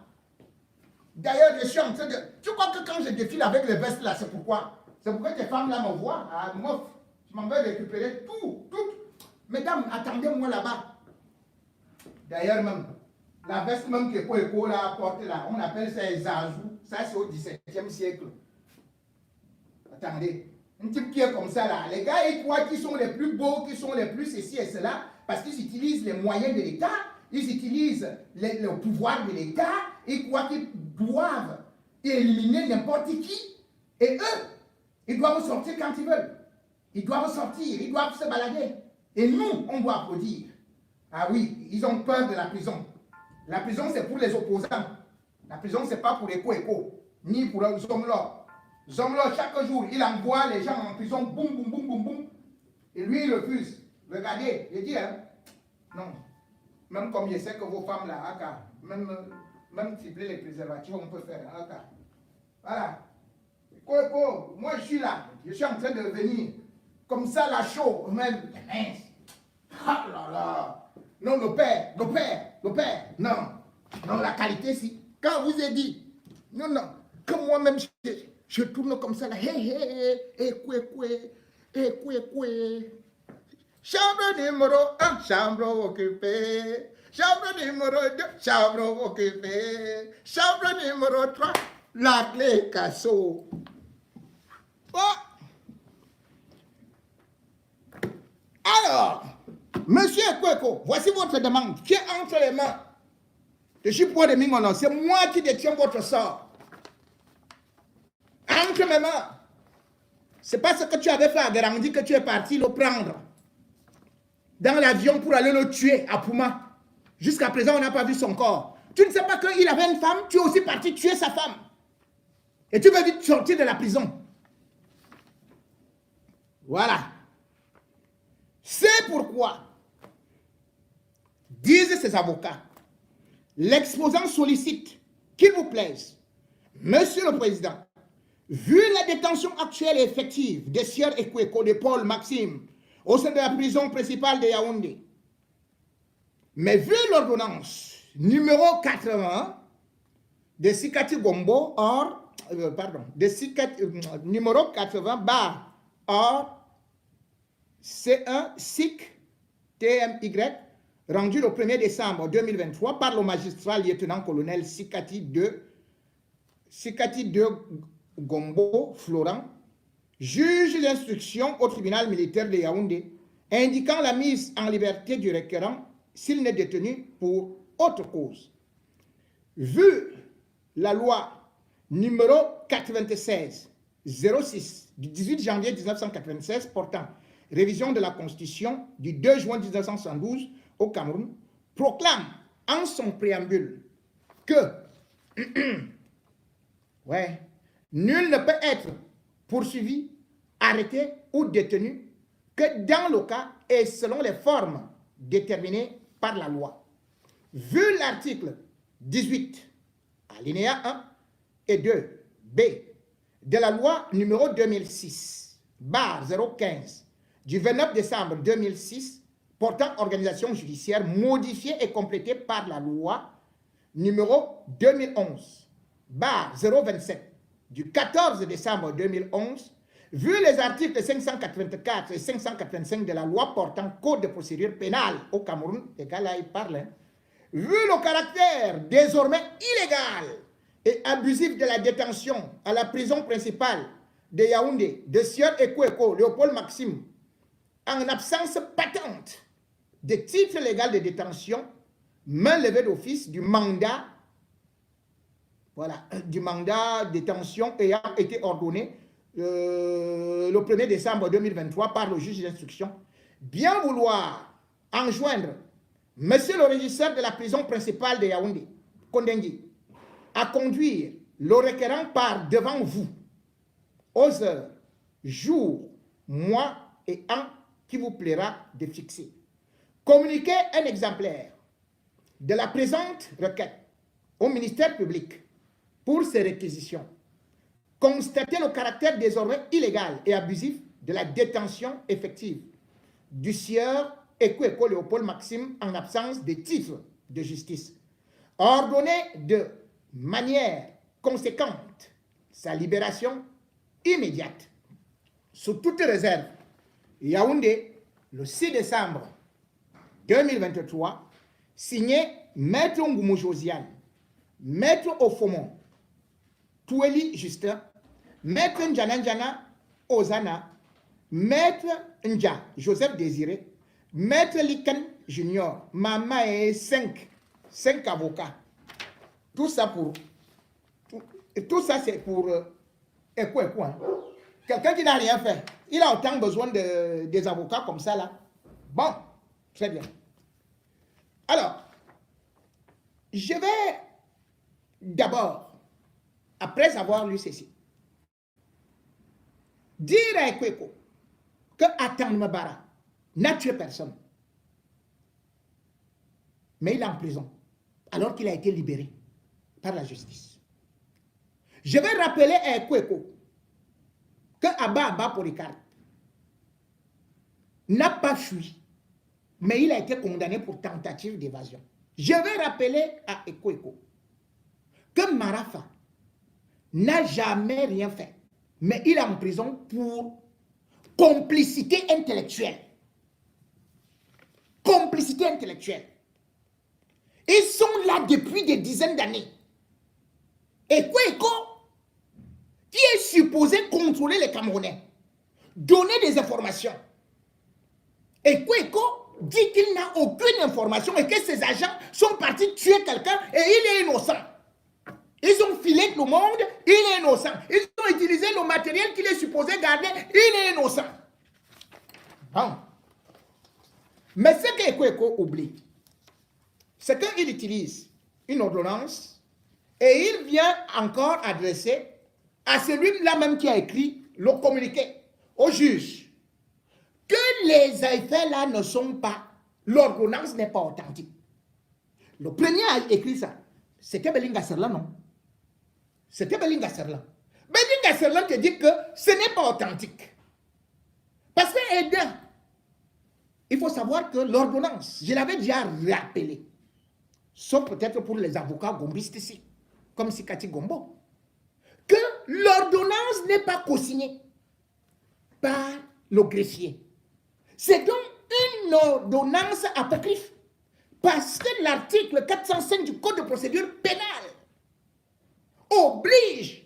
D'ailleurs, je suis en train de... Tu crois que quand je défile avec les vestes là, c'est pourquoi? C'est pourquoi tes femmes là me voient. Ah, moi, je m'en vais récupérer tout. Mesdames, attendez-moi là-bas. D'ailleurs, même, la veste même que Koeko là porte là, on appelle ça les azous. Ça, c'est au XVIIe siècle. Attendez. Un type qui est comme ça là. Les gars, ils croient qu'ils sont les plus beaux, qu'ils sont les plus ceci et cela, parce qu'ils utilisent les moyens de l'État, ils utilisent le pouvoir de l'État, ils croient qu'ils doivent éliminer n'importe qui. Et eux, ils doivent sortir quand ils veulent. Ils doivent sortir, ils doivent se balader. Et nous, on doit applaudir. Ah oui, ils ont peur de la prison. La prison, c'est pour les opposants. La prison, ce n'est pas pour les Koeko, ni pour les Zomlo. Zomlo, chaque jour, il envoie les gens en prison, boum, boum, boum, boum, boum. Et lui, il refuse. Regardez, il dit, hein, non. Même comme je sais que vos femmes là, même cibler les préservatifs, on peut faire. Voilà. Koeko, moi je suis là. Je suis en train de venir. Comme ça, la chaud, même. Ah là là. Non, le père. Non, la qualité, si. Quand vous ai dit, non, que moi-même, je tourne comme ça, là. Chambre numéro 1, chambre occupée. Chambre numéro 2, chambre occupée. Chambre numéro 3, la clé casso. Oh. Alors, monsieur Koeko, voici votre demande qui est entre les mains de Chipoué de Mingono. C'est moi qui détiens votre sort. Entre mes mains. C'est pas ce que tu avais fait à Garandi que tu es parti le prendre dans l'avion pour aller le tuer à Pouma. Jusqu'à présent, on n'a pas vu son corps. Tu ne sais pas qu'il avait une femme, tu es aussi parti tuer sa femme. Et tu veux vite sortir de la prison. Voilà. C'est pourquoi, disent ses avocats, l'exposant sollicite qu'il vous plaise, Monsieur le Président, vu la détention actuelle et effective des sieurs Koeko de Paul Maxime au sein de la prison principale de Yaoundé, mais vu l'ordonnance numéro 80 de Sikati Gombo, numéro 80 bar or C1 SIC TMY, rendu le 1er décembre 2023 par le magistrat lieutenant-colonel Sikati 2 Gombo Florent, juge d'instruction au tribunal militaire de Yaoundé, indiquant la mise en liberté du requérant s'il n'est détenu pour autre cause. Vu la loi numéro 96-06 du 18 janvier 1996 portant révision de la Constitution du 2 juin 1972 au Cameroun, proclame en son préambule que nul ne peut être poursuivi, arrêté ou détenu que dans le cas et selon les formes déterminées par la loi. Vu l'article 18, alinéa 1 et 2, B, de la loi numéro 2006-015 du 29 décembre 2006 portant organisation judiciaire modifiée et complétée par la loi numéro 2011-027 du 14 décembre 2011, vu les articles 584 et 585 de la loi portant code de procédure pénale au Cameroun, les gars là ils parlent, vu le caractère désormais illégal et abusif de la détention à la prison principale de Yaoundé, de Sieur Koeko, Léopold Maxime, en absence patente de titre légal de détention, main levée d'office du mandat, du mandat de détention ayant été ordonné le 1er décembre 2023 par le juge d'instruction, bien vouloir enjoindre Monsieur le régisseur de la prison principale de Yaoundé, Kondengui, à conduire le requérant par devant vous aux heures, jours, mois et ans qui vous plaira de fixer. Communiquez un exemplaire de la présente requête au ministère public pour ces réquisitions. Constatez le caractère désormais illégal et abusif de la détention effective du sieur Ekweko Léopold Maxime en absence de titre de justice. Ordonner de manière conséquente sa libération immédiate, sous toute réserve. Yaoundé, le 6 décembre 2023, signé Maître Ngoumou Josiane, Maître Ofomon, Toueli Justin, Maître Ndjana Ozana, Maître Ndja Joseph Désiré, Maître Likan Junior, Mama et 5 avocats. Tout ça c'est pour Ekweko. Hein. Quelqu'un qui n'a rien fait. Il a autant besoin des avocats comme ça là. Bon, très bien. Alors, je vais d'abord, après avoir lu ceci, dire à Ekweko que Atan Mbara n'a tué personne. Mais il est en prison, alors qu'il a été libéré par la justice. Je vais rappeler à Ekweko que Abba Polycarpe n'a pas fui, mais il a été condamné pour tentative d'évasion. Je vais rappeler à Ekweko que Marafa n'a jamais rien fait, mais il est en prison pour complicité intellectuelle. Complicité intellectuelle. Ils sont là depuis des dizaines d'années. Ekweko, qui est supposé contrôler les Camerounais, donner des informations. Ekweko dit qu'il n'a aucune information et que ses agents sont partis tuer quelqu'un et il est innocent. Ils ont filé tout le monde, il est innocent. Ils ont utilisé le matériel qu'il est supposé garder, il est innocent. Bon. Mais ce que Ekweko oublie, c'est qu'il utilise une ordonnance et il vient encore adresser à celui-là même qui a écrit le communiqué au juge que les effets là ne sont pas, l'ordonnance n'est pas authentique. Le premier a écrit ça, c'était Belinga Serlan, non? C'était Belinga Serlan. Belinga Serlan te dit que ce n'est pas authentique. Parce que il faut savoir que l'ordonnance, je l'avais déjà rappelé, sauf peut-être pour les avocats gombistes ici, comme Sikati Gombo, que l'ordonnance n'est pas co-signée par le greffier. C'est donc une ordonnance apocryphe, parce que l'article 405 du Code de procédure pénale oblige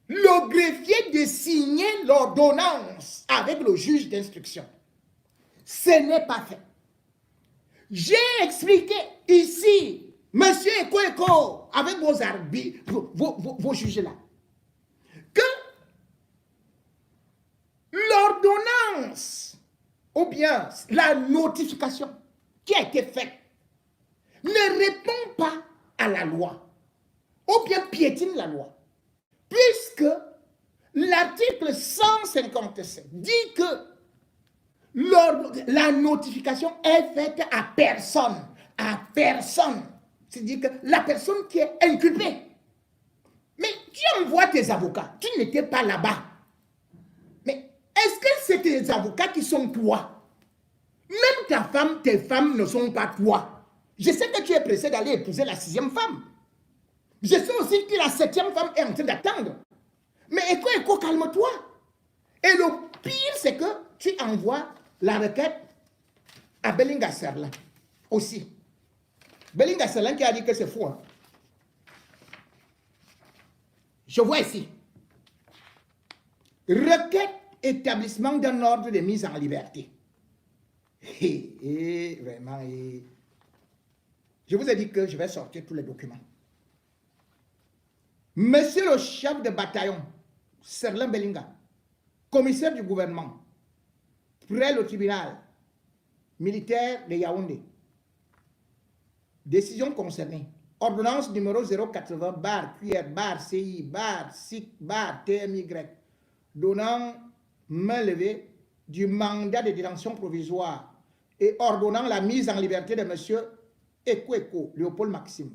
le greffier de signer l'ordonnance avec le juge d'instruction. Ce n'est pas fait. J'ai expliqué ici, monsieur Ekweko, avec vos arbitres, vos juges là, que l'ordonnance ou bien la notification qui a été faite ne répond pas à la loi ou bien piétine la loi, puisque l'article 157 dit que la notification est faite à personne. À personne. C'est-à-dire que la personne qui est inculpée. Mais tu envoies tes avocats. Tu n'étais pas là-bas. Mais est-ce que c'est tes avocats qui sont toi? Même ta femme, tes femmes ne sont pas toi. Je sais que tu es pressé d'aller épouser la 6e femme. Je sais aussi que la 7e femme est en train d'attendre. Mais Ekweko, calme-toi. Et le pire, c'est que tu envoies la requête à Belinga Serlan aussi. Belinga Serlan qui a dit que c'est faux. Hein. Je vois ici. Requête établissement d'un ordre de mise en liberté. Vraiment. Je vous ai dit que je vais sortir tous les documents. Monsieur le chef de bataillon, Serlan Belinga, commissaire du gouvernement, près le tribunal militaire de Yaoundé. Décision concernée. Ordonnance numéro 080-QR-CI-SIC-TMY donnant main levée du mandat de détention provisoire et ordonnant la mise en liberté de M. Ekweko Léopold Maxime.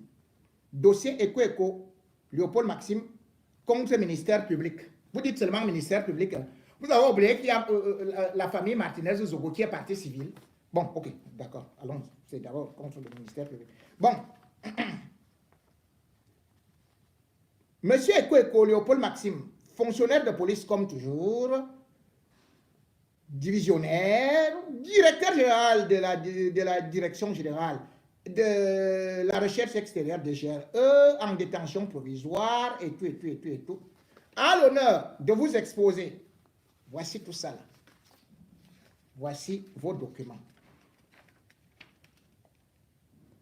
Dossier Ekweko Léopold Maxime contre le ministère public. Vous dites seulement ministère public. Hein. Vous avez oublié qu'il y a la famille Martinez-Zogo qui est partie civile. Bon, ok, d'accord, allons. C'est d'abord contre le ministère public. Bon. Monsieur Eko Léopold Maxime, fonctionnaire de police comme toujours, divisionnaire, directeur général de la direction générale de la recherche extérieure de GRE, en détention provisoire, et tout. À l'honneur de vous exposer. Voici tout ça là. Voici vos documents.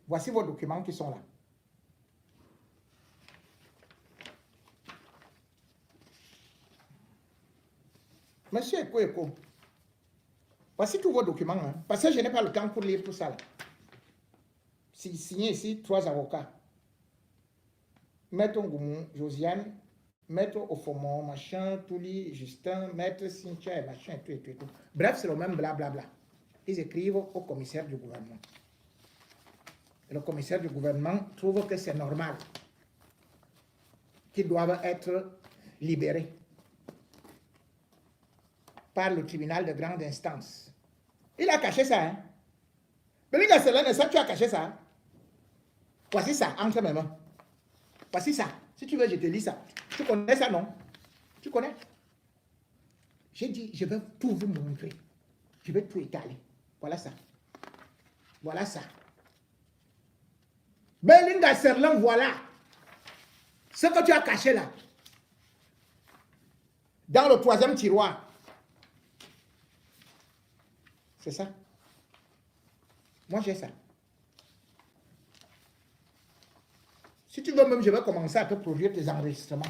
Voici vos documents qui sont là. Monsieur Eko, voici tous vos documents, hein, parce que je n'ai pas le temps pour lire tout ça. Là. Signé ici, 3 avocats. Maître Ngoumou, Josiane, Maître Ofomon, machin, Touli, Justin, Maître Cynthia et machin, tout. Bref, c'est le même blablabla. Ils écrivent au commissaire du gouvernement. Et le commissaire du gouvernement trouve que c'est normal qu'ils doivent être libérés par le tribunal de grande instance. Il a caché ça, hein. Belinga Selene, ça, tu as caché ça. Hein? Voici ça, entre mes mains. Voici ça. Si tu veux, je te lis ça. Tu connais ça, non? Tu connais? J'ai dit, je vais tout vous montrer. Je vais tout étaler. Voilà ça. Voilà ça. Belinga Selene, voilà. Ce que tu as caché là. Dans le 3e tiroir. C'est ça. Moi, j'ai ça. Si tu veux même, je vais commencer à te produire tes enregistrements.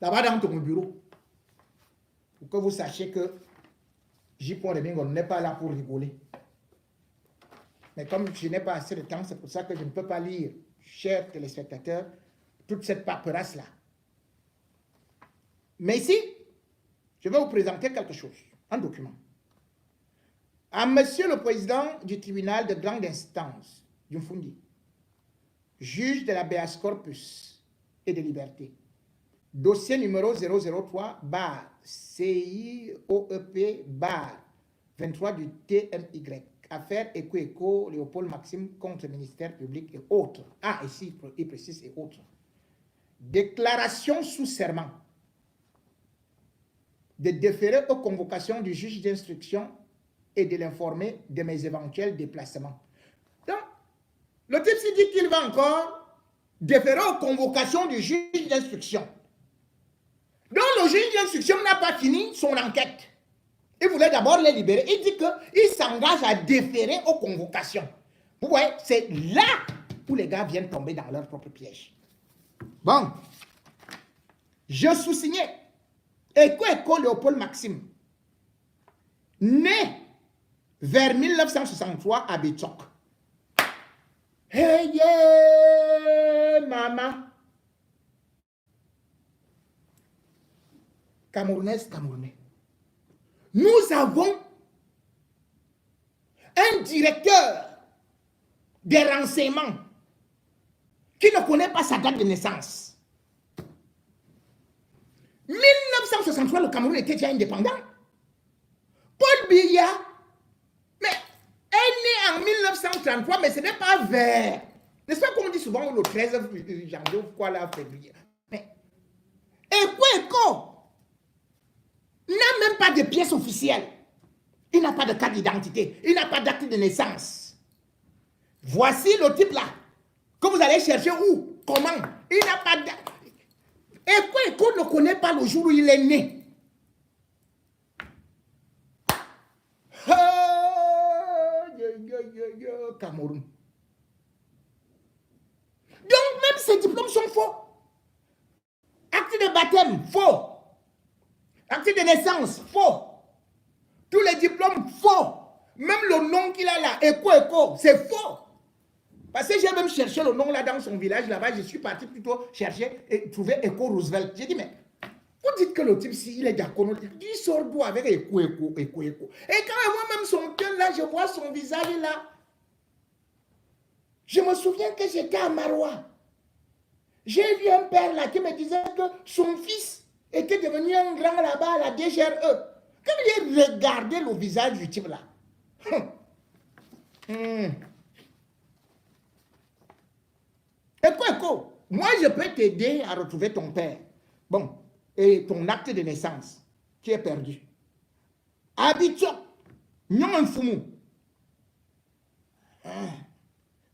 Là-bas dans ton bureau. Pour que vous sachiez que J.Pon Remingo n'est pas là pour rigoler. Mais comme je n'ai pas assez de temps, c'est pour ça que je ne peux pas lire, chers téléspectateurs, toute cette paperasse-là. Mais ici, je vais vous présenter quelque chose. Un document. À monsieur le président du tribunal de grande instance, Djumfundi, juge de la l'habeas corpus et de liberté, dossier numéro 003 CIOEP 23 du TMY, affaire Eko Léopold Maxime contre le ministère public et autres. Ah, ici, il précise et autres. Déclaration sous serment de déférer aux convocations du juge d'instruction et de l'informer de mes éventuels déplacements. Donc, le type s'est dit qu'il va encore déférer aux convocations du juge d'instruction. Donc, le juge d'instruction n'a pas fini son enquête. Il voulait d'abord les libérer. Il dit qu'il s'engage à déférer aux convocations. Vous voyez, c'est là où les gars viennent tomber dans leur propre piège. Bon, je sous-signais Eko Léopold Maxime, né vers 1963 à Bétchok. Hey, yeah, maman. Camerounaise, Camerounais. Nous avons un directeur des renseignements qui ne connaît pas sa date de naissance. 1963, le Cameroun était déjà indépendant. Paul Biya, mais est né en 1933, mais ce n'est pas vers. N'est-ce pas comme on dit souvent le 13 janvier ou quoi là, février. Mais Eko n'a même pas de pièce officielle. Il n'a pas de carte d'identité. Il n'a pas d'acte de naissance. Voici le type là. Que vous allez chercher où? Comment? Il n'a pas de... Eko ne connaît pas le jour où il est né. Cameroun. Donc même ces diplômes sont faux. Acte de baptême, faux. Acte de naissance, faux. Tous les diplômes, faux. Même le nom qu'il a là, Eko, c'est faux. Parce que j'ai même cherché le nom là dans son village, là-bas, je suis parti plutôt chercher et trouver Eko Roosevelt. J'ai dit, mais vous dites que le type, s'il est diacono, il sort d'où avec Eko. Et quand moi-même son teint là, je vois son visage là, je me souviens que j'étais à Marois. J'ai vu un père là qui me disait que son fils était devenu un grand là-bas à la DGRE. Quand j'ai regardé le visage du type là, Écoute, moi je peux t'aider à retrouver ton père. Bon, et ton acte de naissance qui est perdu. Habitude, non un fou.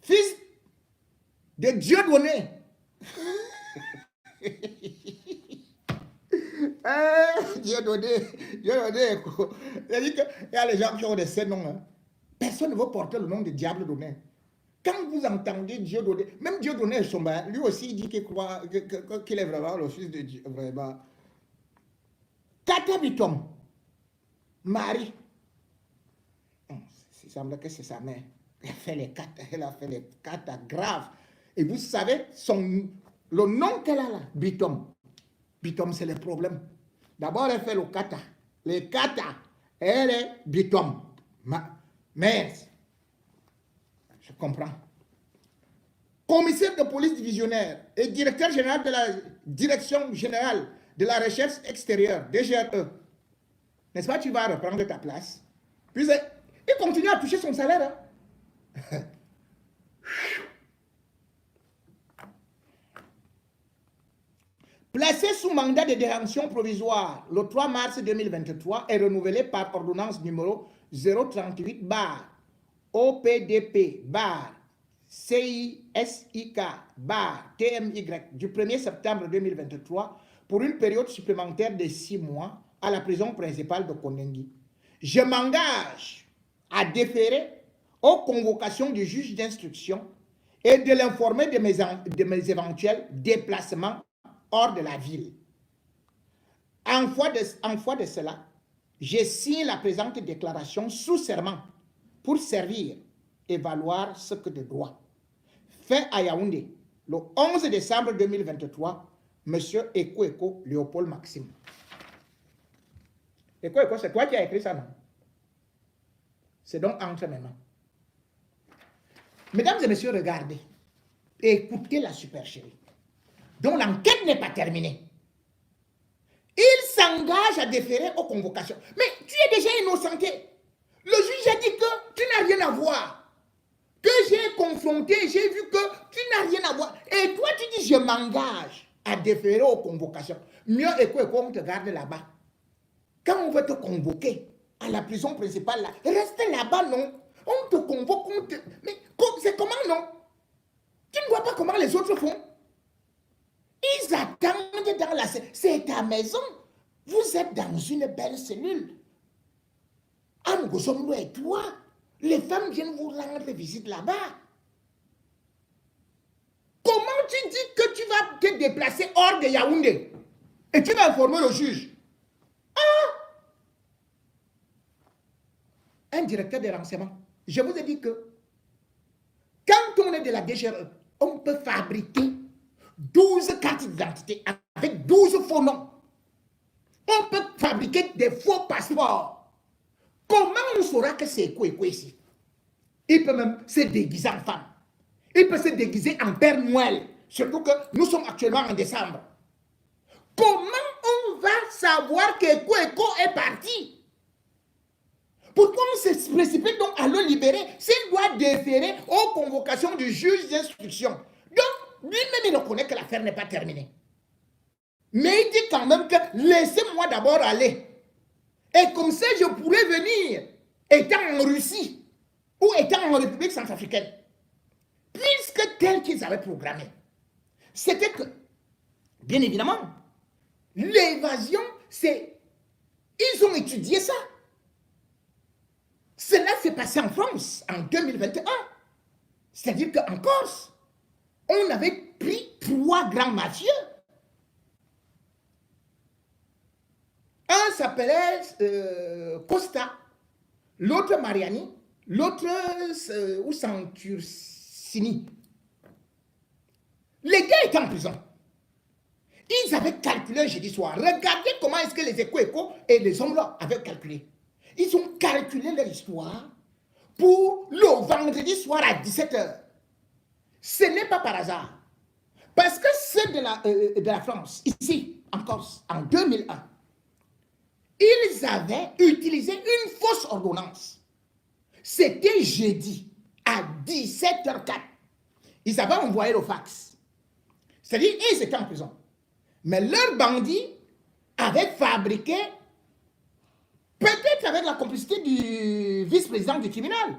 Fils de Dieu donné. Dieu donné. C'est-à-dire qu'il y a les gens qui ont des noms. Hein. Personne ne veut porter le nom de diable donné. Quand vous entendez Dieu donné, même Dieu donné est sombre, lui aussi il dit qu'il croit qu'il est vraiment le fils de Dieu. Vraiment. Katabitom, Marie. Il semble que c'est sa mère. Elle a fait les kata graves. Et vous savez, le nom qu'elle a là, Bitom. Bitom, c'est le problème. D'abord, elle fait le kata. Les kata, elle est Bitom. Mais, je comprends. Commissaire de police divisionnaire et directeur général de la Direction générale de la recherche extérieure, DGRE. N'est-ce pas, tu vas reprendre ta place. Puis, il continue à toucher son salaire. Hein? Placé sous mandat de détention provisoire le 3 mars 2023 et renouvelé par ordonnance numéro 038 OPDP CISIK TMY du 1er septembre 2023 pour une période supplémentaire de 6 mois à la prison principale de Kondengi. Je m'engage à déférer aux convocations du juge d'instruction et de l'informer de mes éventuels déplacements hors de la ville. En foi de cela, je signe la présente déclaration sous serment pour servir et valoir ce que de droit. Fait à Yaoundé, le 11 décembre 2023, M. Eko Léopold Maxime. Eko, c'est toi qui as écrit ça, non? C'est donc entre mes mains. Mesdames et messieurs, regardez et écoutez la supercherie, dont l'enquête n'est pas terminée. Il s'engage à déférer aux convocations. Mais tu es déjà innocenté. Le juge a dit que tu n'as rien à voir. Que j'ai confronté, j'ai vu que tu n'as rien à voir. Et toi, tu dis, je m'engage à déférer aux convocations. Mieux est qu'on te garde là-bas. Quand on veut te convoquer à la prison principale, là, reste là-bas, non? On te convoque, mais c'est comment, non? Tu ne vois pas comment les autres font? Ils attendent dans la... C'est ta maison. Vous êtes dans une belle cellule. Amgosomlo et toi, les femmes viennent vous rendre visite là-bas. Comment tu dis que tu vas te déplacer hors de Yaoundé et tu vas informer le juge? Un directeur de renseignement. Je vous ai dit que quand on est de la DGRE, on peut fabriquer 12 cartes d'identité avec 12 faux noms. On peut fabriquer des faux passeports. Comment on saura que c'est quoi ici? Il peut même se déguiser en femme. Il peut se déguiser en Père Noël. Surtout que nous sommes actuellement en décembre. Comment on va savoir que Eko est parti? Pourquoi on se précipite donc à le libérer s'il doit déférer aux convocations du juge d'instruction? Donc, lui-même, il reconnaît que l'affaire n'est pas terminée. Mais il dit quand même que laissez-moi d'abord aller. Et comme ça, je pourrais venir, étant en Russie ou étant en République centrafricaine. Puisque tel qu'ils avaient programmé, c'était que, bien évidemment, l'évasion, c'est... Ils ont étudié ça. Cela s'est passé en France en 2021. C'est-à-dire qu'en Corse, on avait pris 3 grands mafieux. Un s'appelait Costa, l'autre Mariani, l'autre Santursini. Les gars étaient en prison. Ils avaient calculé jeudi soir. Regardez comment est-ce que les Eko et les hommes là avaient calculé. Ils ont calculé leur histoire pour le vendredi soir à 17h. Ce n'est pas par hasard. Parce que ceux de la France, ici, en Corse, en 2001, ils avaient utilisé une fausse ordonnance. C'était jeudi, à 17h04. Ils avaient envoyé le fax. C'est-à-dire, ils étaient en prison. Mais leurs bandits avaient fabriqué, peut-être avec la complicité du vice-président du tribunal.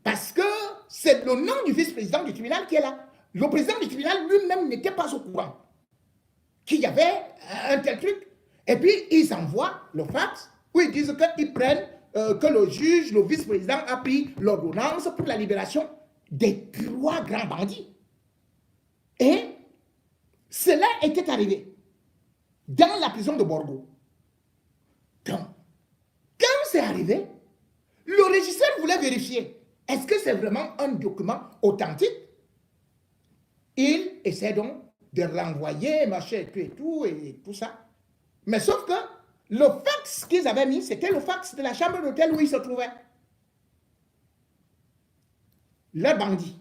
Parce que c'est le nom du vice-président du tribunal qui est là. Le président du tribunal lui-même n'était pas au courant qu'il y avait un tel truc. Et puis, ils envoient le fax où ils disent qu'ils prennent, que le juge, le vice-président a pris l'ordonnance pour la libération des 3 grands bandits. Et cela était arrivé dans la prison de Borgo. Donc, quand c'est arrivé, le régisseur voulait vérifier. Est-ce que c'est vraiment un document authentique? Il essaie donc de renvoyer, machin, et tout ça. Mais sauf que le fax qu'ils avaient mis, c'était le fax de la chambre d'hôtel où ils se trouvaient. Les bandits.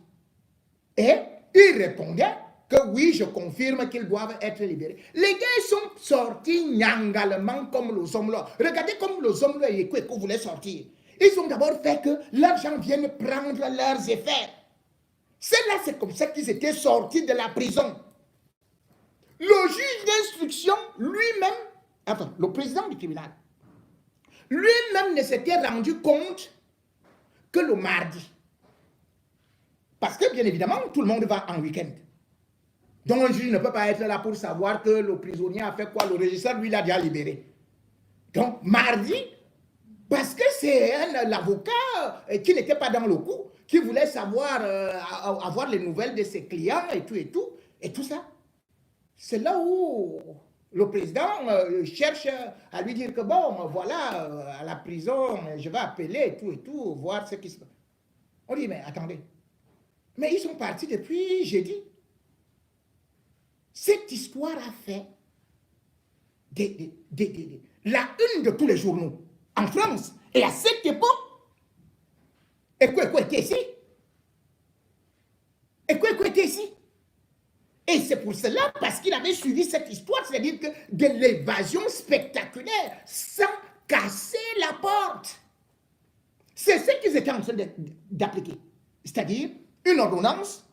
Et ils répondaient que oui, je confirme qu'ils doivent être libérés. Les gars sont sortis nyangalement comme le Zomlo. Regardez comme le Zomlo et Kweko voulaient sortir. Ils ont d'abord fait que leurs gens viennent prendre leurs effets. C'est comme ça qu'ils étaient sortis de la prison. Le juge d'instruction lui-même, enfin, le président du tribunal, lui-même ne s'était rendu compte que le mardi. Parce que, bien évidemment, tout le monde va en week-end. Donc, un juge ne peut pas être là pour savoir que le prisonnier a fait quoi. Le régisseur, lui, l'a déjà libéré. Donc, mardi, parce que c'est l'avocat qui n'était pas dans le coup, qui voulait savoir, avoir les nouvelles de ses clients et tout ça. C'est là où le président cherche à lui dire que bon, voilà, à la prison, je vais appeler et tout, voir ce qui se passe. On dit, mais attendez, mais ils sont partis depuis jeudi. Cette histoire a fait la une de tous les journaux en France. Et à cette époque, Ekweko était ici. Ekweko était ici. Et c'est pour cela, parce qu'il avait suivi cette histoire, c'est-à-dire que de l'évasion spectaculaire, sans casser la porte. C'est ce qu'ils étaient en train d'appliquer. C'est-à-dire une ordonnance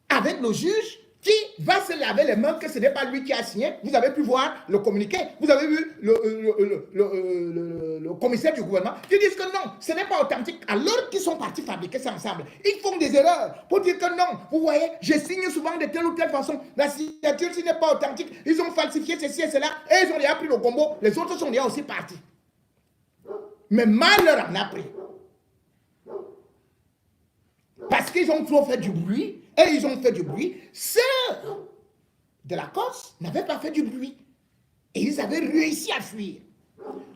avec le juge qui va se laver les mains que ce n'est pas lui qui a signé. Vous avez pu voir le communiqué. Vous avez vu le commissaire du gouvernement qui disent que non, ce n'est pas authentique. Alors qu'ils sont partis fabriquer ça ensemble. Ils font des erreurs pour dire que non. Vous voyez, je signe souvent de telle ou telle façon. La signature, ce n'est pas authentique. Ils ont falsifié ceci et cela. Et ils ont déjà pris le combo. Les autres sont déjà aussi partis. Mais mal leur en a pris. Parce qu'ils ont trop fait du bruit. Et ils ont fait du bruit. Ceux de la Corse n'avaient pas fait du bruit. Et ils avaient réussi à fuir.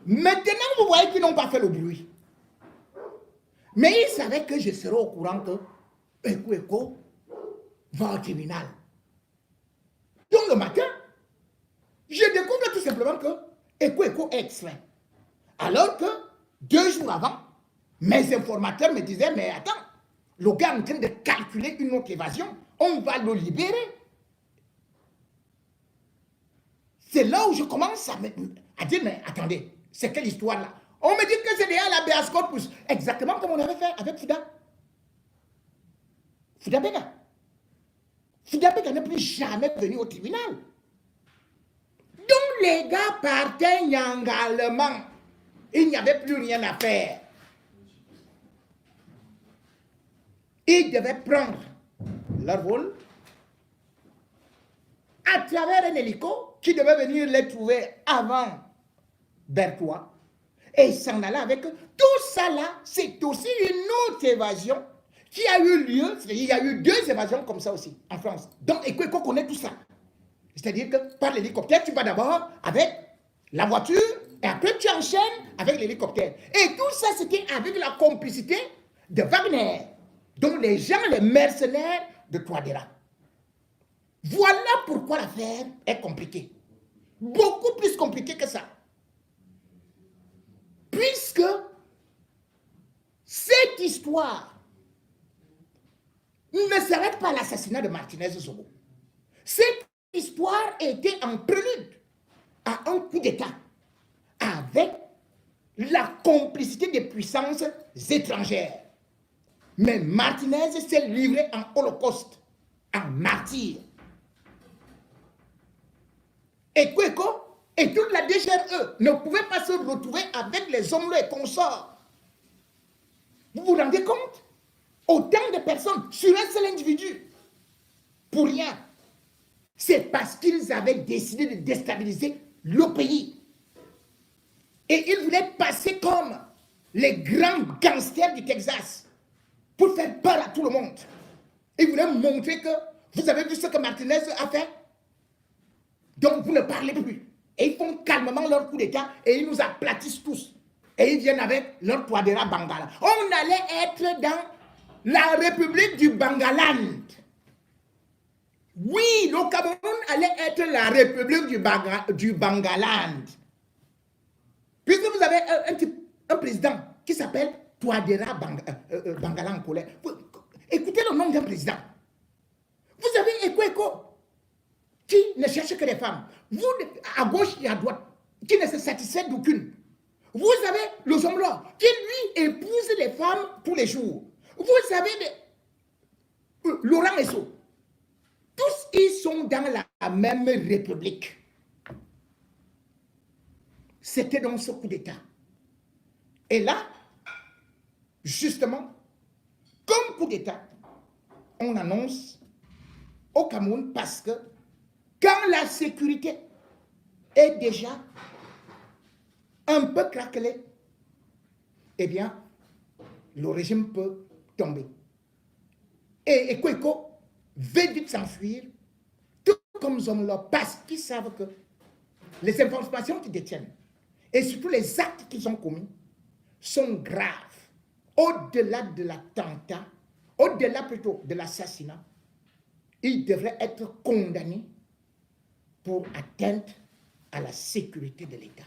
Maintenant, vous voyez qu'ils n'ont pas fait le bruit. Mais ils savaient que je serais au courant que Ekweko va au tribunal. Donc le matin, je découvre tout simplement que Ekweko est extrait. Alors que 2 jours avant, mes informateurs me disaient, mais attends, le gars est en train de calculer une autre évasion, on va le libérer. C'est là où je commence à dire, mais attendez, c'est quelle histoire là? On me dit que c'est déjà la Béas Corpus, exactement comme on avait fait avec Fouda. Fouda Bega. Fouda Bega n'est plus jamais venu au tribunal. Donc les gars partaient nyangalement. Il n'y avait plus rien à faire. Ils devaient prendre leur vol à travers un hélico qui devait venir les trouver avant Bertois et s'en aller avec eux. Tout ça là, c'est aussi une autre évasion qui a eu lieu. Il y a eu 2 évasions comme ça aussi en France. Donc, Ekweko connaît tout ça. C'est-à-dire que par l'hélicoptère, tu vas d'abord avec la voiture et après tu enchaînes avec l'hélicoptère. Et tout ça, c'était avec la complicité de Wagner. Donc les gens, les mercenaires de Touadéra. Voilà pourquoi l'affaire est compliquée. Beaucoup plus compliquée que ça. Puisque cette histoire ne s'arrête pas à l'assassinat de Martinez Zogo. Cette histoire était en prélude à un coup d'État avec la complicité des puissances étrangères. Mais Martinez s'est livré en holocauste, en martyr. Et Kweko et toute la DGRE ne pouvaient pas se retrouver avec les hommes et consorts. Vous vous rendez compte? Autant de personnes sur un seul individu. Pour rien. C'est parce qu'ils avaient décidé de déstabiliser le pays. Et ils voulaient passer comme les grands gangsters du Texas pour faire peur à tout le monde. Ils voulaient montrer que vous avez vu ce que Martinez a fait. Donc vous ne parlez plus. Et ils font calmement leur coup d'État et ils nous aplatissent tous. Et ils viennent avec leur Touadéra Bangala. On allait être dans la République du Bangaland. Oui, le Cameroun allait être la République du Bangaland. Puisque vous avez un président qui s'appelle Touadéra Bangala en colère. Écoutez le nom d'un président. Vous avez Eko qui ne cherche que les femmes. Vous, à gauche et à droite, qui ne se satisfait d'aucune. Vous avez le Zomblo qui, lui, épouse les femmes tous les jours. Vous avez Laurent Messo. Tous, ils sont dans la même république. C'était dans ce coup d'État. Et là, justement, comme coup d'État, on annonce au Cameroun parce que quand la sécurité est déjà un peu craquelée, eh bien, le régime peut tomber. Et Kweko veut vite s'enfuir, tout comme Zomlo, parce qu'ils savent que les informations qu'ils détiennent, et surtout les actes qu'ils ont commis, sont graves. Au-delà de l'attentat, au-delà plutôt de l'assassinat, ils devraient être condamnés pour atteinte à la sécurité de l'État.